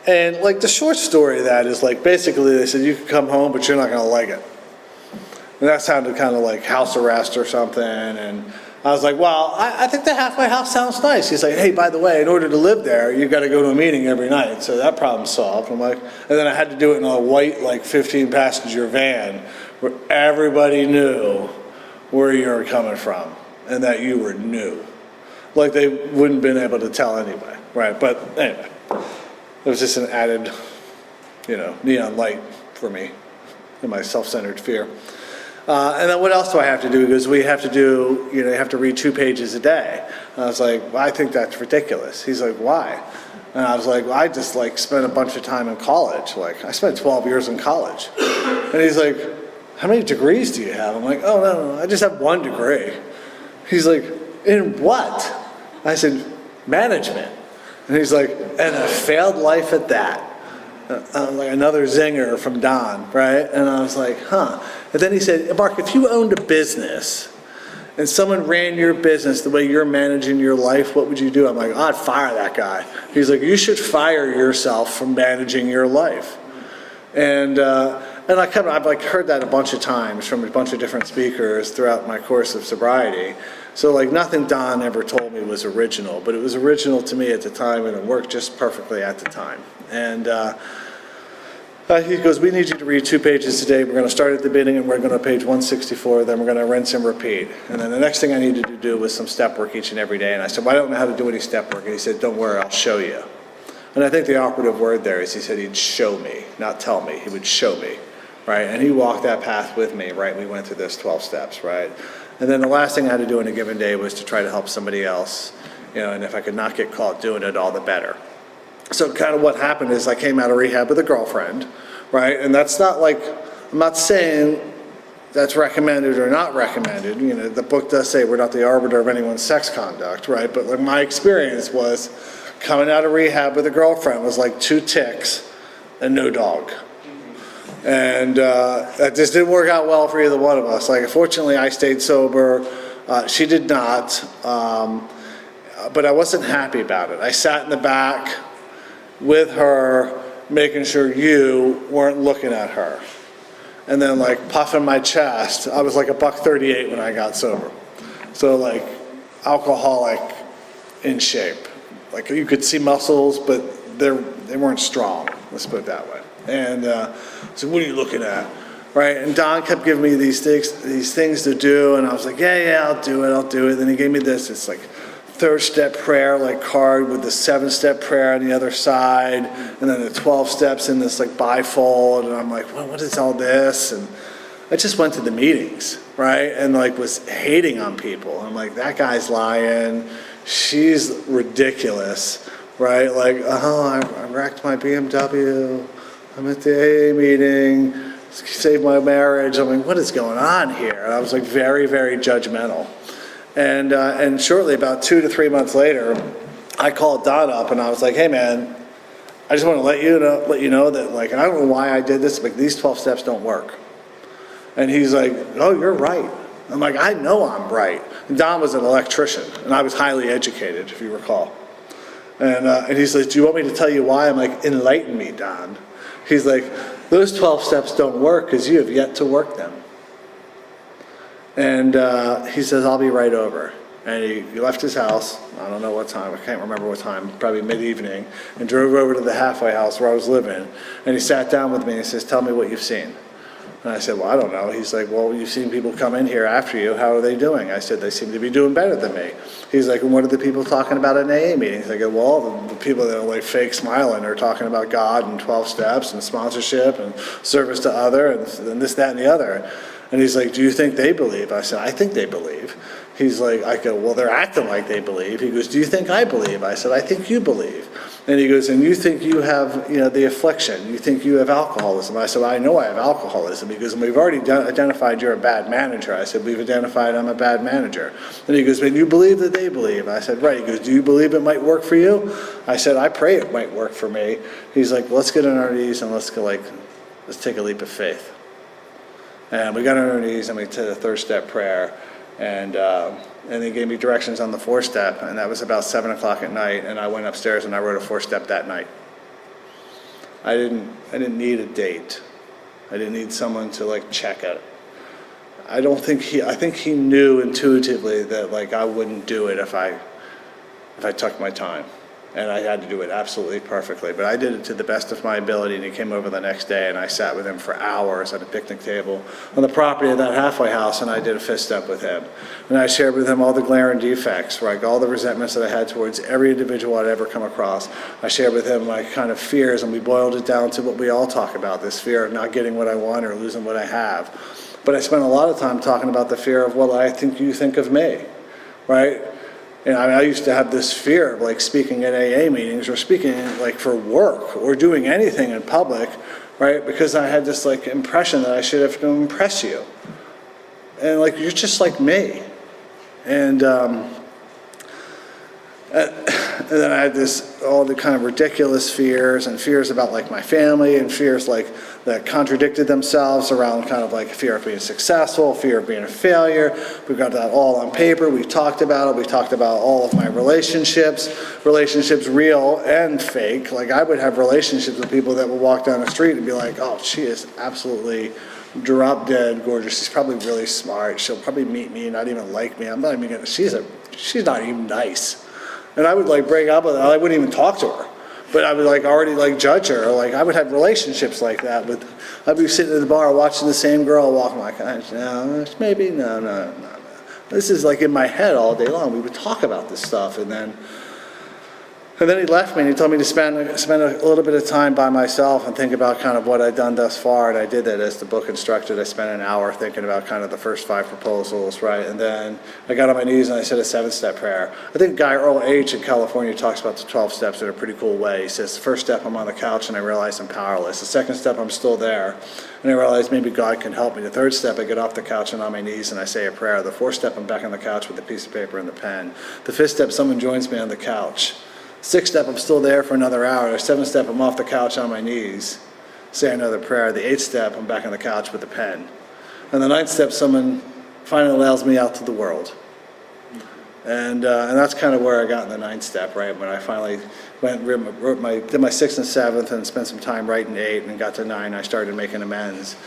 And like the short story of that is like, basically they said, you can come home, but you're not going to like it. And that sounded kind of like house arrest or something. And I was like, well, I think the halfway house sounds nice. He's like, hey, by the way, in order to live there, you got to go to a meeting every night. So that problem's solved. I'm like, and then I had to do it in a white, like 15-passenger van where everybody knew where you were coming from and that you were new. Like they wouldn't have been able to tell anyway, right? But anyway, it was just an added, you know, neon light for me in my self-centered fear. And then what else do I have to do? Because we have to do, you know, you have to read 2 pages a day. And I was like, well, I think that's ridiculous. He's like, why? And I was like, well, I just like spent a bunch of time in college. Like I spent 12 years in college. And he's like, how many degrees do you have? I'm like, oh, no, I just have 1 degree. He's like, in what? I said, management. And he's like, and a failed life at that. Like another zinger from Don, right? And I was like, huh. And then he said, Mark, if you owned a business and someone ran your business the way you're managing your life, what would you do? I'm like, I'd fire that guy. He's like, you should fire yourself from managing your life. And I've like heard that a bunch of times from a bunch of different speakers throughout my course of sobriety. So like nothing Don ever told me was original, but it was original to me at the time and it worked just perfectly at the time. And He goes, we need you to read 2 pages today. We're going to start at the beginning and we're going to page 164, then we're going to rinse and repeat. And then the next thing I needed to do was some step work each and every day. And I said, well, I don't know how to do any step work. And he said, don't worry, I'll show you. And I think the operative word there is he said he'd show me, not tell me. He would show me, right? And he walked that path with me, right? We went through this 12 steps, right? And then the last thing I had to do in a given day was to try to help somebody else, and if I could not get caught doing it, all the better. So kind of what happened is I came out of rehab with a girlfriend, right? And that's not like, I'm not saying that's recommended or not recommended. The book does say we're not the arbiter of anyone's sex conduct, right? But like my experience was coming out of rehab with a girlfriend was like 2 ticks and no dog. And that just didn't work out well for either one of us. Like, fortunately, I stayed sober. She did not. But I wasn't happy about it. I sat in the back with her, making sure you weren't looking at her. And then like puffing my chest. I was like a $138 when I got sober. So like alcoholic in shape. Like you could see muscles, but they weren't strong. Let's put it that way. And so what are you looking at? Right? And Don kept giving me these things to do. And I was like, yeah, I'll do it. Then he gave me this. It's like 3rd-step prayer, like card with the 7-step prayer on the other side, and then the 12 steps in this like bifold, and I'm like, well, what is all this? And I just went to the meetings, right, and like was hating on people. I'm like, that guy's lying, she's ridiculous, right? Like, I wrecked my BMW, I'm at the AA meeting, saved my marriage. I'm like, what is going on here? And I was like very, very judgmental. And shortly, about 2 to 3 months later, I called Don up and I was like, hey man, I just want to let you know that, like, and I don't know why I did this, but these 12 steps don't work. And he's like, oh, you're right. I'm like, I know I'm right. And Don was an electrician and I was highly educated, if you recall. And he's like, do you want me to tell you why? I'm like, enlighten me, Don. He's like, those 12 steps don't work because you have yet to work them. And he says, I'll be right over. And he left his house, I don't know what time, I can't remember what time, probably mid-evening, and drove over to the halfway house where I was living. And he sat down with me and he says, tell me what you've seen. And I said, well, I don't know. He's like, well, you've seen people come in here after you. How are they doing? I said, they seem to be doing better than me. He's like, and what are the people talking about in AA meetings? I go, well, the people that are like fake smiling are talking about God and 12 steps and sponsorship and service to other and this, that, and the other. And he's like, do you think they believe? I said, I think they believe. He's like, I go, well, they're acting like they believe. He goes, do you think I believe? I said, I think you believe. And he goes, and you think you have, the affliction. You think you have alcoholism. I said, I know I have alcoholism. He goes, and we've already identified you're a bad manager. I said, we've identified I'm a bad manager. And he goes, but you believe that they believe. I said, right. He goes, do you believe it might work for you? I said, I pray it might work for me. He's like, let's get on our knees and let's take a leap of faith. And we got on our knees and we did the 3rd-step prayer. And they gave me directions on the 4th-step, and that was about 7 o'clock at night. And I went upstairs and I wrote a 4th-step that night. I didn't need a date. I didn't need someone to check it. I think he knew intuitively that I wouldn't do it if I took my time. And I had to do it absolutely perfectly. But I did it to the best of my ability, and he came over the next day, and I sat with him for hours at a picnic table on the property of that halfway house, and I did a 5th step with him. And I shared with him all the glaring defects, all the resentments that I had towards every individual I'd ever come across. I shared with him my kind of fears, and we boiled it down to what we all talk about, this fear of not getting what I want or losing what I have. But I spent a lot of time talking about the fear of what I think you think of me, right? And I used to have this fear of speaking at AA meetings or speaking for work or doing anything in public, right? Because I had this impression that I should have to impress you. And you're just like me. And then I had all the kind of ridiculous fears and fears about my family and fears that contradicted themselves around kind of fear of being successful, fear of being a failure. We got that all on paper. We talked about it. We talked about all of my relationships real and fake. I would have relationships with people that would walk down the street and be like, oh, she is absolutely drop dead gorgeous. She's probably really smart. She'll probably meet me, not even like me. I'm not even gonna, she's not even nice. And I would bring up, I wouldn't even talk to her but I would like already like judge her. Like I would have relationships like that with, I'd be sitting at the bar watching the same girl walking like, no, maybe, no. This is like in my head all day long. We would talk about this stuff, and then he left me and he told me to spend a little bit of time by myself and think about kind of what I'd done thus far, and I did that as the book instructed. I spent an hour thinking about kind of the first 5 proposals, right? And then I got on my knees and I said a 7-step prayer. I think Guy Earl H. in California talks about the 12 steps in a pretty cool way. He says, the first step, I'm on the couch and I realize I'm powerless. The second step, I'm still there and I realize maybe God can help me. The third step, I get off the couch and on my knees and I say a prayer. The fourth step, I'm back on the couch with a piece of paper and the pen. The fifth step, someone joins me on the couch. 6th step, I'm still there for another hour. The 7th step, I'm off the couch on my knees, say another prayer. The 8th step, I'm back on the couch with a pen. And the 9th step, someone finally allows me out to the world. And that's kind of where I got in the 9th step, right? When I finally did my 6th and 7th and spent some time writing 8 and got to 9, I started making amends.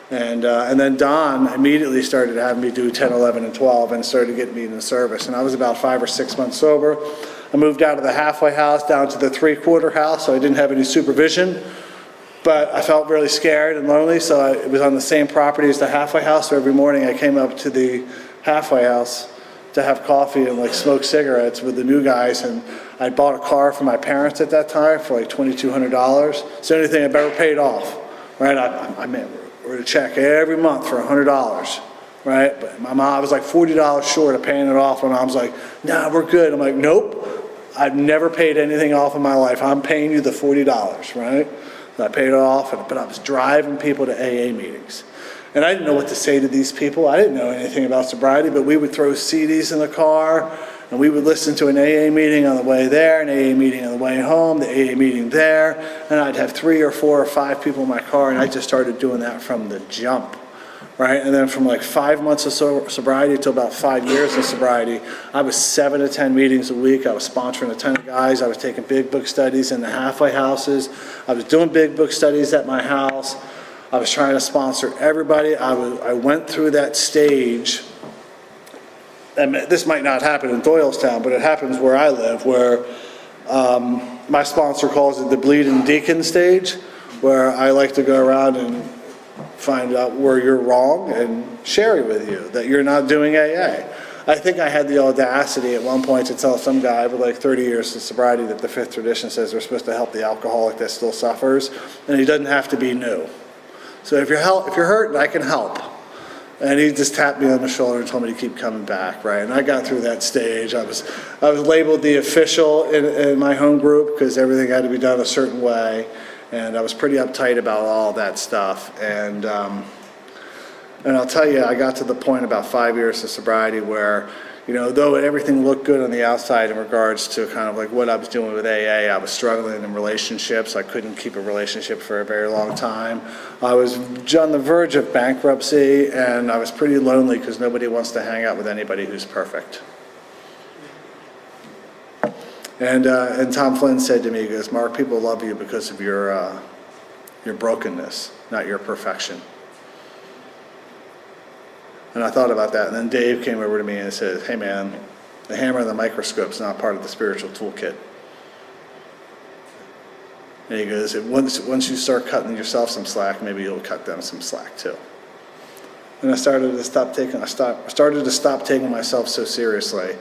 And then Don immediately started having me do 10, 11, and 12 and started getting me in the service. And I was about 5 or 6 months sober. I moved out of the halfway house down to the 3-quarter house, so I didn't have any supervision. But I felt really scared and lonely, so it was on the same property as the halfway house. So every morning I came up to the halfway house to have coffee and like smoke cigarettes with the new guys. And I bought a car for my parents at that time for like $2,200. It's the only thing I've ever paid off, right? I wrote a check every month for $100. Right? But my mom was like $40 short of paying it off. My mom's like, nah, we're good. I'm like, nope. I've never paid anything off in my life. I'm paying you the $40, right? And I paid it off, but I was driving people to AA meetings. And I didn't know what to say to these people. I didn't know anything about sobriety, but we would throw CDs in the car, and we would listen to an AA meeting on the way there, an AA meeting on the way home, the AA meeting there, and I'd have 3 or 4 or 5 people in my car, and I just started doing that from the jump. Right, and then from like 5 months of sobriety to about 5 years of sobriety, I was 7 to 10 meetings a week. I was sponsoring a ton of guys. I was taking big book studies in the halfway houses. I was doing big book studies at my house. I was trying to sponsor everybody. I went through that stage. And this might not happen in Doylestown, but it happens where I live, where my sponsor calls it the bleeding deacon stage, where I like to go around and find out where you're wrong and share it with you, that you're not doing AA. I think I had the audacity at one point to tell some guy with like 30 years of sobriety that the 5th tradition says we're supposed to help the alcoholic that still suffers, and he doesn't have to be new. So if you're hurting, I can help. And he just tapped me on the shoulder and told me to keep coming back, right? And I got through that stage. I was labeled the official in my home group because everything had to be done a certain way. And I was pretty uptight about all that stuff. And I'll tell you, I got to the point about 5 years of sobriety where, you know, though everything looked good on the outside in regards to kind of like what I was doing with AA, I was struggling in relationships. I couldn't keep a relationship for a very long time. I was on the verge of bankruptcy, and I was pretty lonely because nobody wants to hang out with anybody who's perfect. And Tom Flynn said to me, he goes, Mark, people love you because of your brokenness, not your perfection. And I thought about that, and then Dave came over to me and said, hey man, the hammer and the microscope's not part of the spiritual toolkit. And he goes, once you start cutting yourself some slack, maybe you'll cut them some slack too. And I started to stop taking myself so seriously.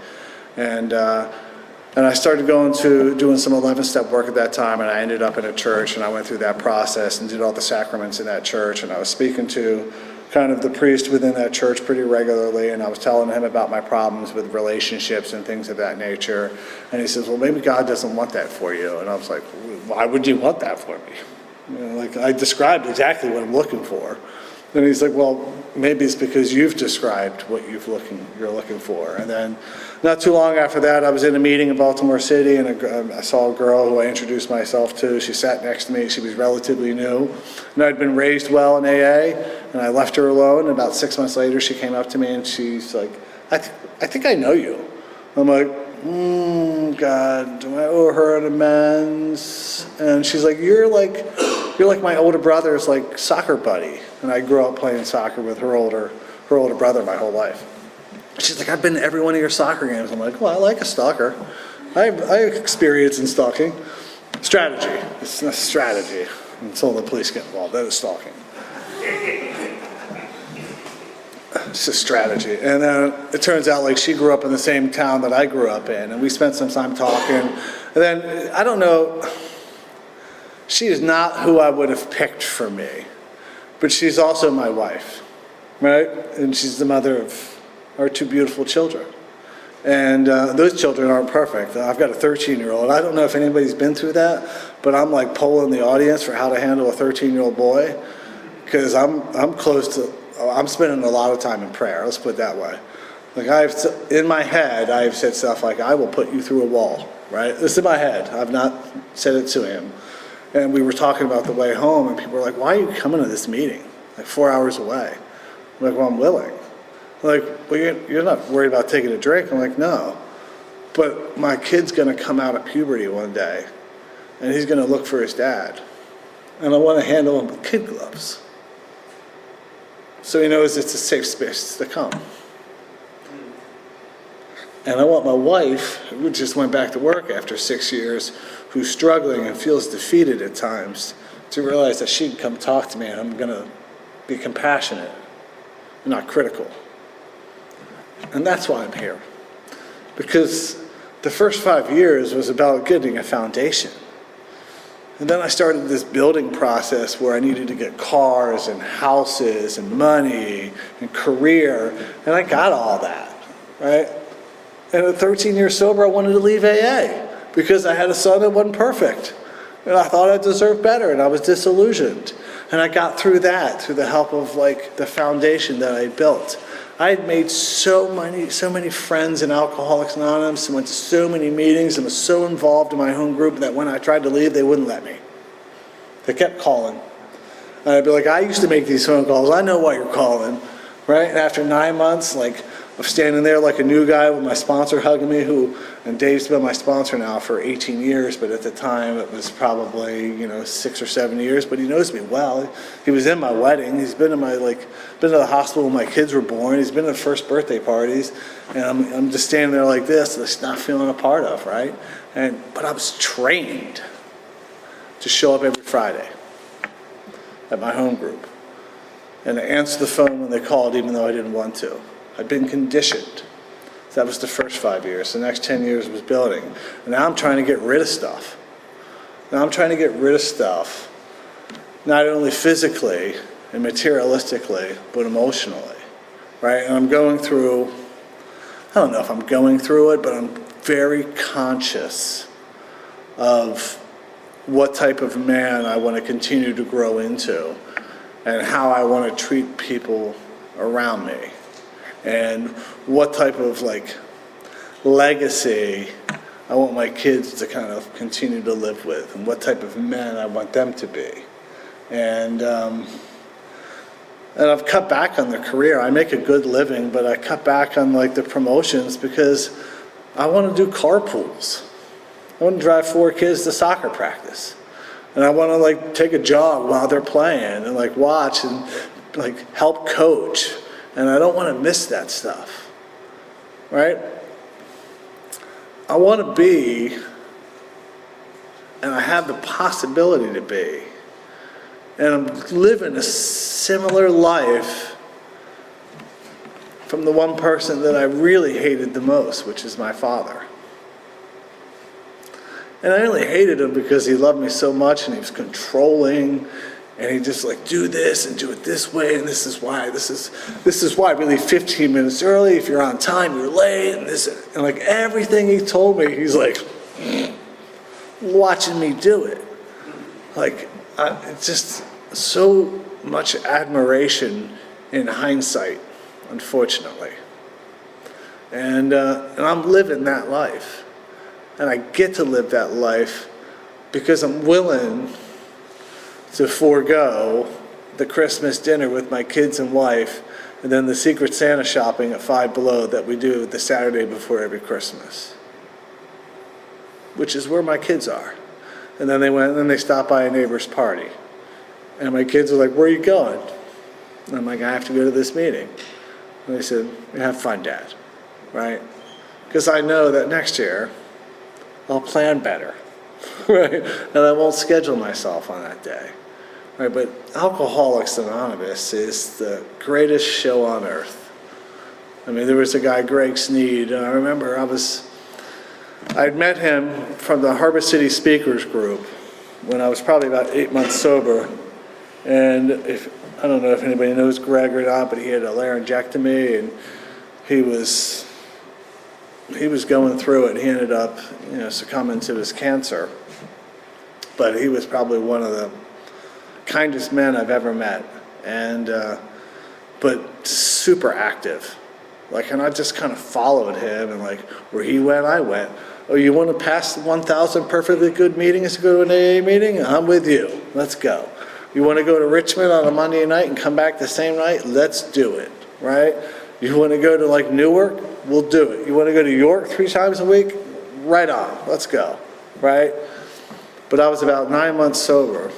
And I started doing some 11-step work at that time, and I ended up in a church, and I went through that process and did all the sacraments in that church, and I was speaking to kind of the priest within that church pretty regularly, and I was telling him about my problems with relationships and things of that nature. And he says, well, maybe God doesn't want that for you. And I was like, why would you want that for me? You know, like I described exactly what I'm looking for. And he's like, well, maybe it's because you've described what you're looking for. And then not too long after that, I was in a meeting in Baltimore City, and I saw a girl who I introduced myself to. She sat next to me. She was relatively new. And I'd been raised well in AA, and I left her alone. And about 6 months later, she came up to me, and she's like, I think I know you. I'm like, God, do I owe her an amends? And she's like, you're like my older brother's like soccer buddy. And I grew up playing soccer with her older brother my whole life. She's like, I've been to every one of your soccer games. I'm like, well, I like a stalker. I have experience in stalking. Strategy. It's not strategy until the police get involved. That is stalking. It's just strategy. And then it turns out like she grew up in the same town that I grew up in, and we spent some time talking. And then, I don't know, she is not who I would have picked for me, but she's also my wife, right? And she's the mother of our two beautiful children. And those children aren't perfect. I've got a 13-year-old. I don't know if anybody's been through that, but I'm like polling the audience for how to handle a 13-year-old boy, because I'm close to, I'm spending a lot of time in prayer. Let's put it that way. Like in my head, I've said stuff like, I will put you through a wall, right? This is in my head. I've not said it to him. And we were talking about the way home, and people were like, why are you coming to this meeting? Like 4 hours away. I'm like, well, I'm willing. Like, well, you're not worried about taking a drink? I'm like, no. But my kid's going to come out of puberty one day, and he's going to look for his dad. And I want to handle him with kid gloves, so he knows it's a safe space to come. And I want my wife, who just went back to work after 6 years, who's struggling and feels defeated at times, to realize that she can come talk to me, and I'm going to be compassionate, not critical. And that's why I'm here. Because the first 5 years was about getting a foundation. And then I started this building process where I needed to get cars and houses and money and career, and I got all that, right? And at 13 years sober, I wanted to leave AA because I had a son that wasn't perfect. And I thought I deserved better, and I was disillusioned. And I got through that through the help of like the foundation that I built. I had made so many friends in Alcoholics Anonymous, and went to so many meetings, and was so involved in my home group that when I tried to leave, they wouldn't let me. They kept calling. And I'd be like, I used to make these phone calls. I know why you're calling, right? And after 9 months, like, of standing there like a new guy with my sponsor hugging me, and Dave's been my sponsor now for 18 years, but at the time it was probably, 6 or 7 years, but he knows me well. He was in my wedding. He's been been to the hospital when my kids were born. He's been to the first birthday parties, and I'm just standing there like this, just not feeling a part of, right? But I was trained to show up every Friday at my home group and to answer the phone when they called, even though I didn't want to. I'd been conditioned. That was the first 5 years. The next 10 years was building. And now I'm trying to get rid of stuff. Now I'm trying to get rid of stuff, not only physically and materialistically, but emotionally, right? And I'm going through, I don't know if I'm going through it, but I'm very conscious of what type of man I want to continue to grow into and how I want to treat people around me. And what type of legacy I want my kids to kind of continue to live with, and what type of men I want them to be. And I've cut back on the career. I make a good living, but I cut back on the promotions because I want to do carpools. I want to drive 4 kids to soccer practice. And I want to take a jog while they're playing and watch and help coach. And I don't want to miss that stuff, right? I want to be, and I have the possibility to be, and I'm living a similar life from the one person that I really hated the most, which is my father. And I only hated him because he loved me so much, and he was controlling. And he just do this and do it this way, and this is why we leave 15 minutes early. If you're on time, you're late, and everything he told me, he's watching me do it. It's just so much admiration in hindsight, unfortunately. And I'm living that life, and I get to live that life because I'm willing to forego the Christmas dinner with my kids and wife, and then the Secret Santa shopping at Five Below that we do the Saturday before every Christmas, which is where my kids are. And then they stopped by a neighbor's party. And my kids are like, where are you going? And I'm like, I have to go to this meeting. And they said, have fun, Dad, right? Because I know that next year I'll plan better. right? And I won't schedule myself on that day, right? But Alcoholics Anonymous is the greatest show on earth. I mean, there was a guy, Greg Sneed, and I remember I'd met him from the Harbor City Speakers Group when I was probably about 8 months sober. And I don't know if anybody knows Greg or not, but he had a laryngectomy, and he was going through it. He ended up, succumbing to his cancer. But he was probably one of the kindest men I've ever met, and but super active. And I just kind of followed him, and where he went, I went. Oh, you want to pass 1,000 perfectly good meetings to go to an AA meeting? I'm with you. Let's go. You want to go to Richmond on a Monday night and come back the same night? Let's do it, right? You want to go to Newark? We'll do it. You want to go to York 3 times a week? Right on. Let's go, right? But I was about 9 months sober,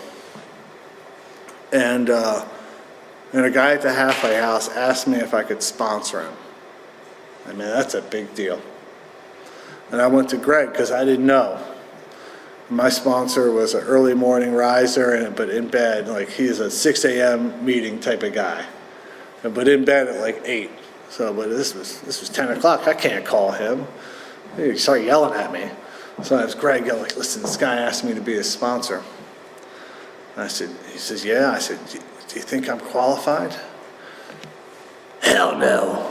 and a guy at the halfway house asked me if I could sponsor him. I mean, that's a big deal. And I went to Greg because I didn't know. My sponsor was an early morning riser, but in bed, he's a 6 a.m. meeting type of guy, but in bed at 8. So, but this was 10 o'clock. I can't call him. He started yelling at me. So I was Greg yelling, listen, this guy asked me to be his sponsor. I said, he says, yeah. I said, do you think I'm qualified? Hell no.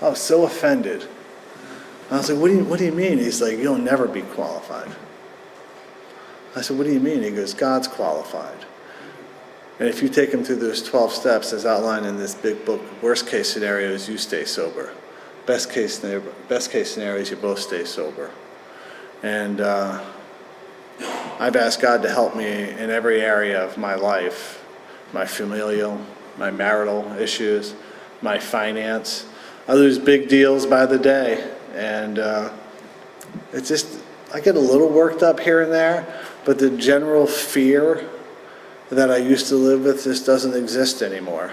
I was so offended. I was like, what do you mean? He's like, you'll never be qualified. I said, what do you mean? He goes, God's qualified. And if you take him through those 12 steps as outlined in this big book, worst case scenario is you stay sober. Best case scenario is you both stay sober. And I've asked God to help me in every area of my life, my familial, my marital issues, my finance. I lose big deals by the day. And it's just, I get a little worked up here and there, but the general fear that I used to live with just doesn't exist anymore.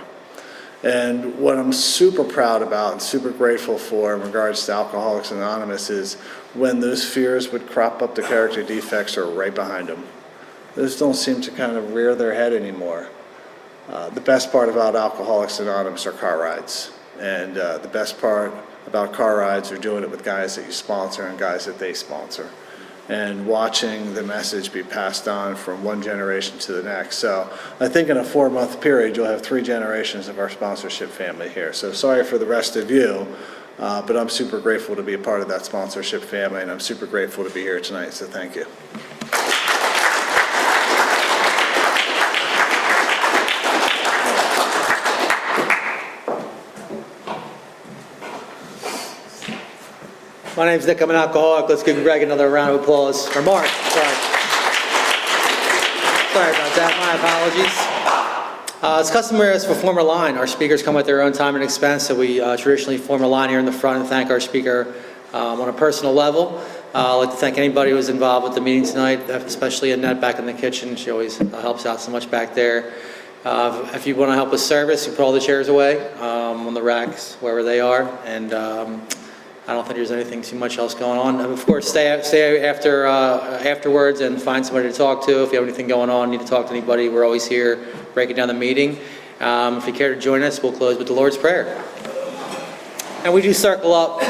And what I'm super proud about and super grateful for in regards to Alcoholics Anonymous is when those fears would crop up, the character defects are right behind them. Those don't seem to kind of rear their head anymore. The best part about Alcoholics Anonymous are car rides. And the best part about car rides are doing it with guys that you sponsor and guys that they sponsor. And watching the message be passed on from one generation to the next. So I think in a 4-month period, you'll have 3 generations of our sponsorship family here. So sorry for the rest of you, but I'm super grateful to be a part of that sponsorship family, and I'm super grateful to be here tonight, so thank you. My name's Nick, I'm an alcoholic. Let's give Greg another round of applause. Or Mark, sorry. Sorry about that, my apologies. It's customary as for former line. Our speakers come at their own time and expense, so we traditionally form a line here in the front and thank our speaker on a personal level. I'd like to thank anybody who was involved with the meeting tonight, especially Annette back in the kitchen. She always helps out so much back there. If you want to help with service, you put all the chairs away on the racks, wherever they are, and I don't think there's anything too much else going on. Of course, stay afterwards and find somebody to talk to. If you have anything going on, need to talk to anybody, we're always here breaking down the meeting. If you care to join us, we'll close with the Lord's Prayer. And we do circle up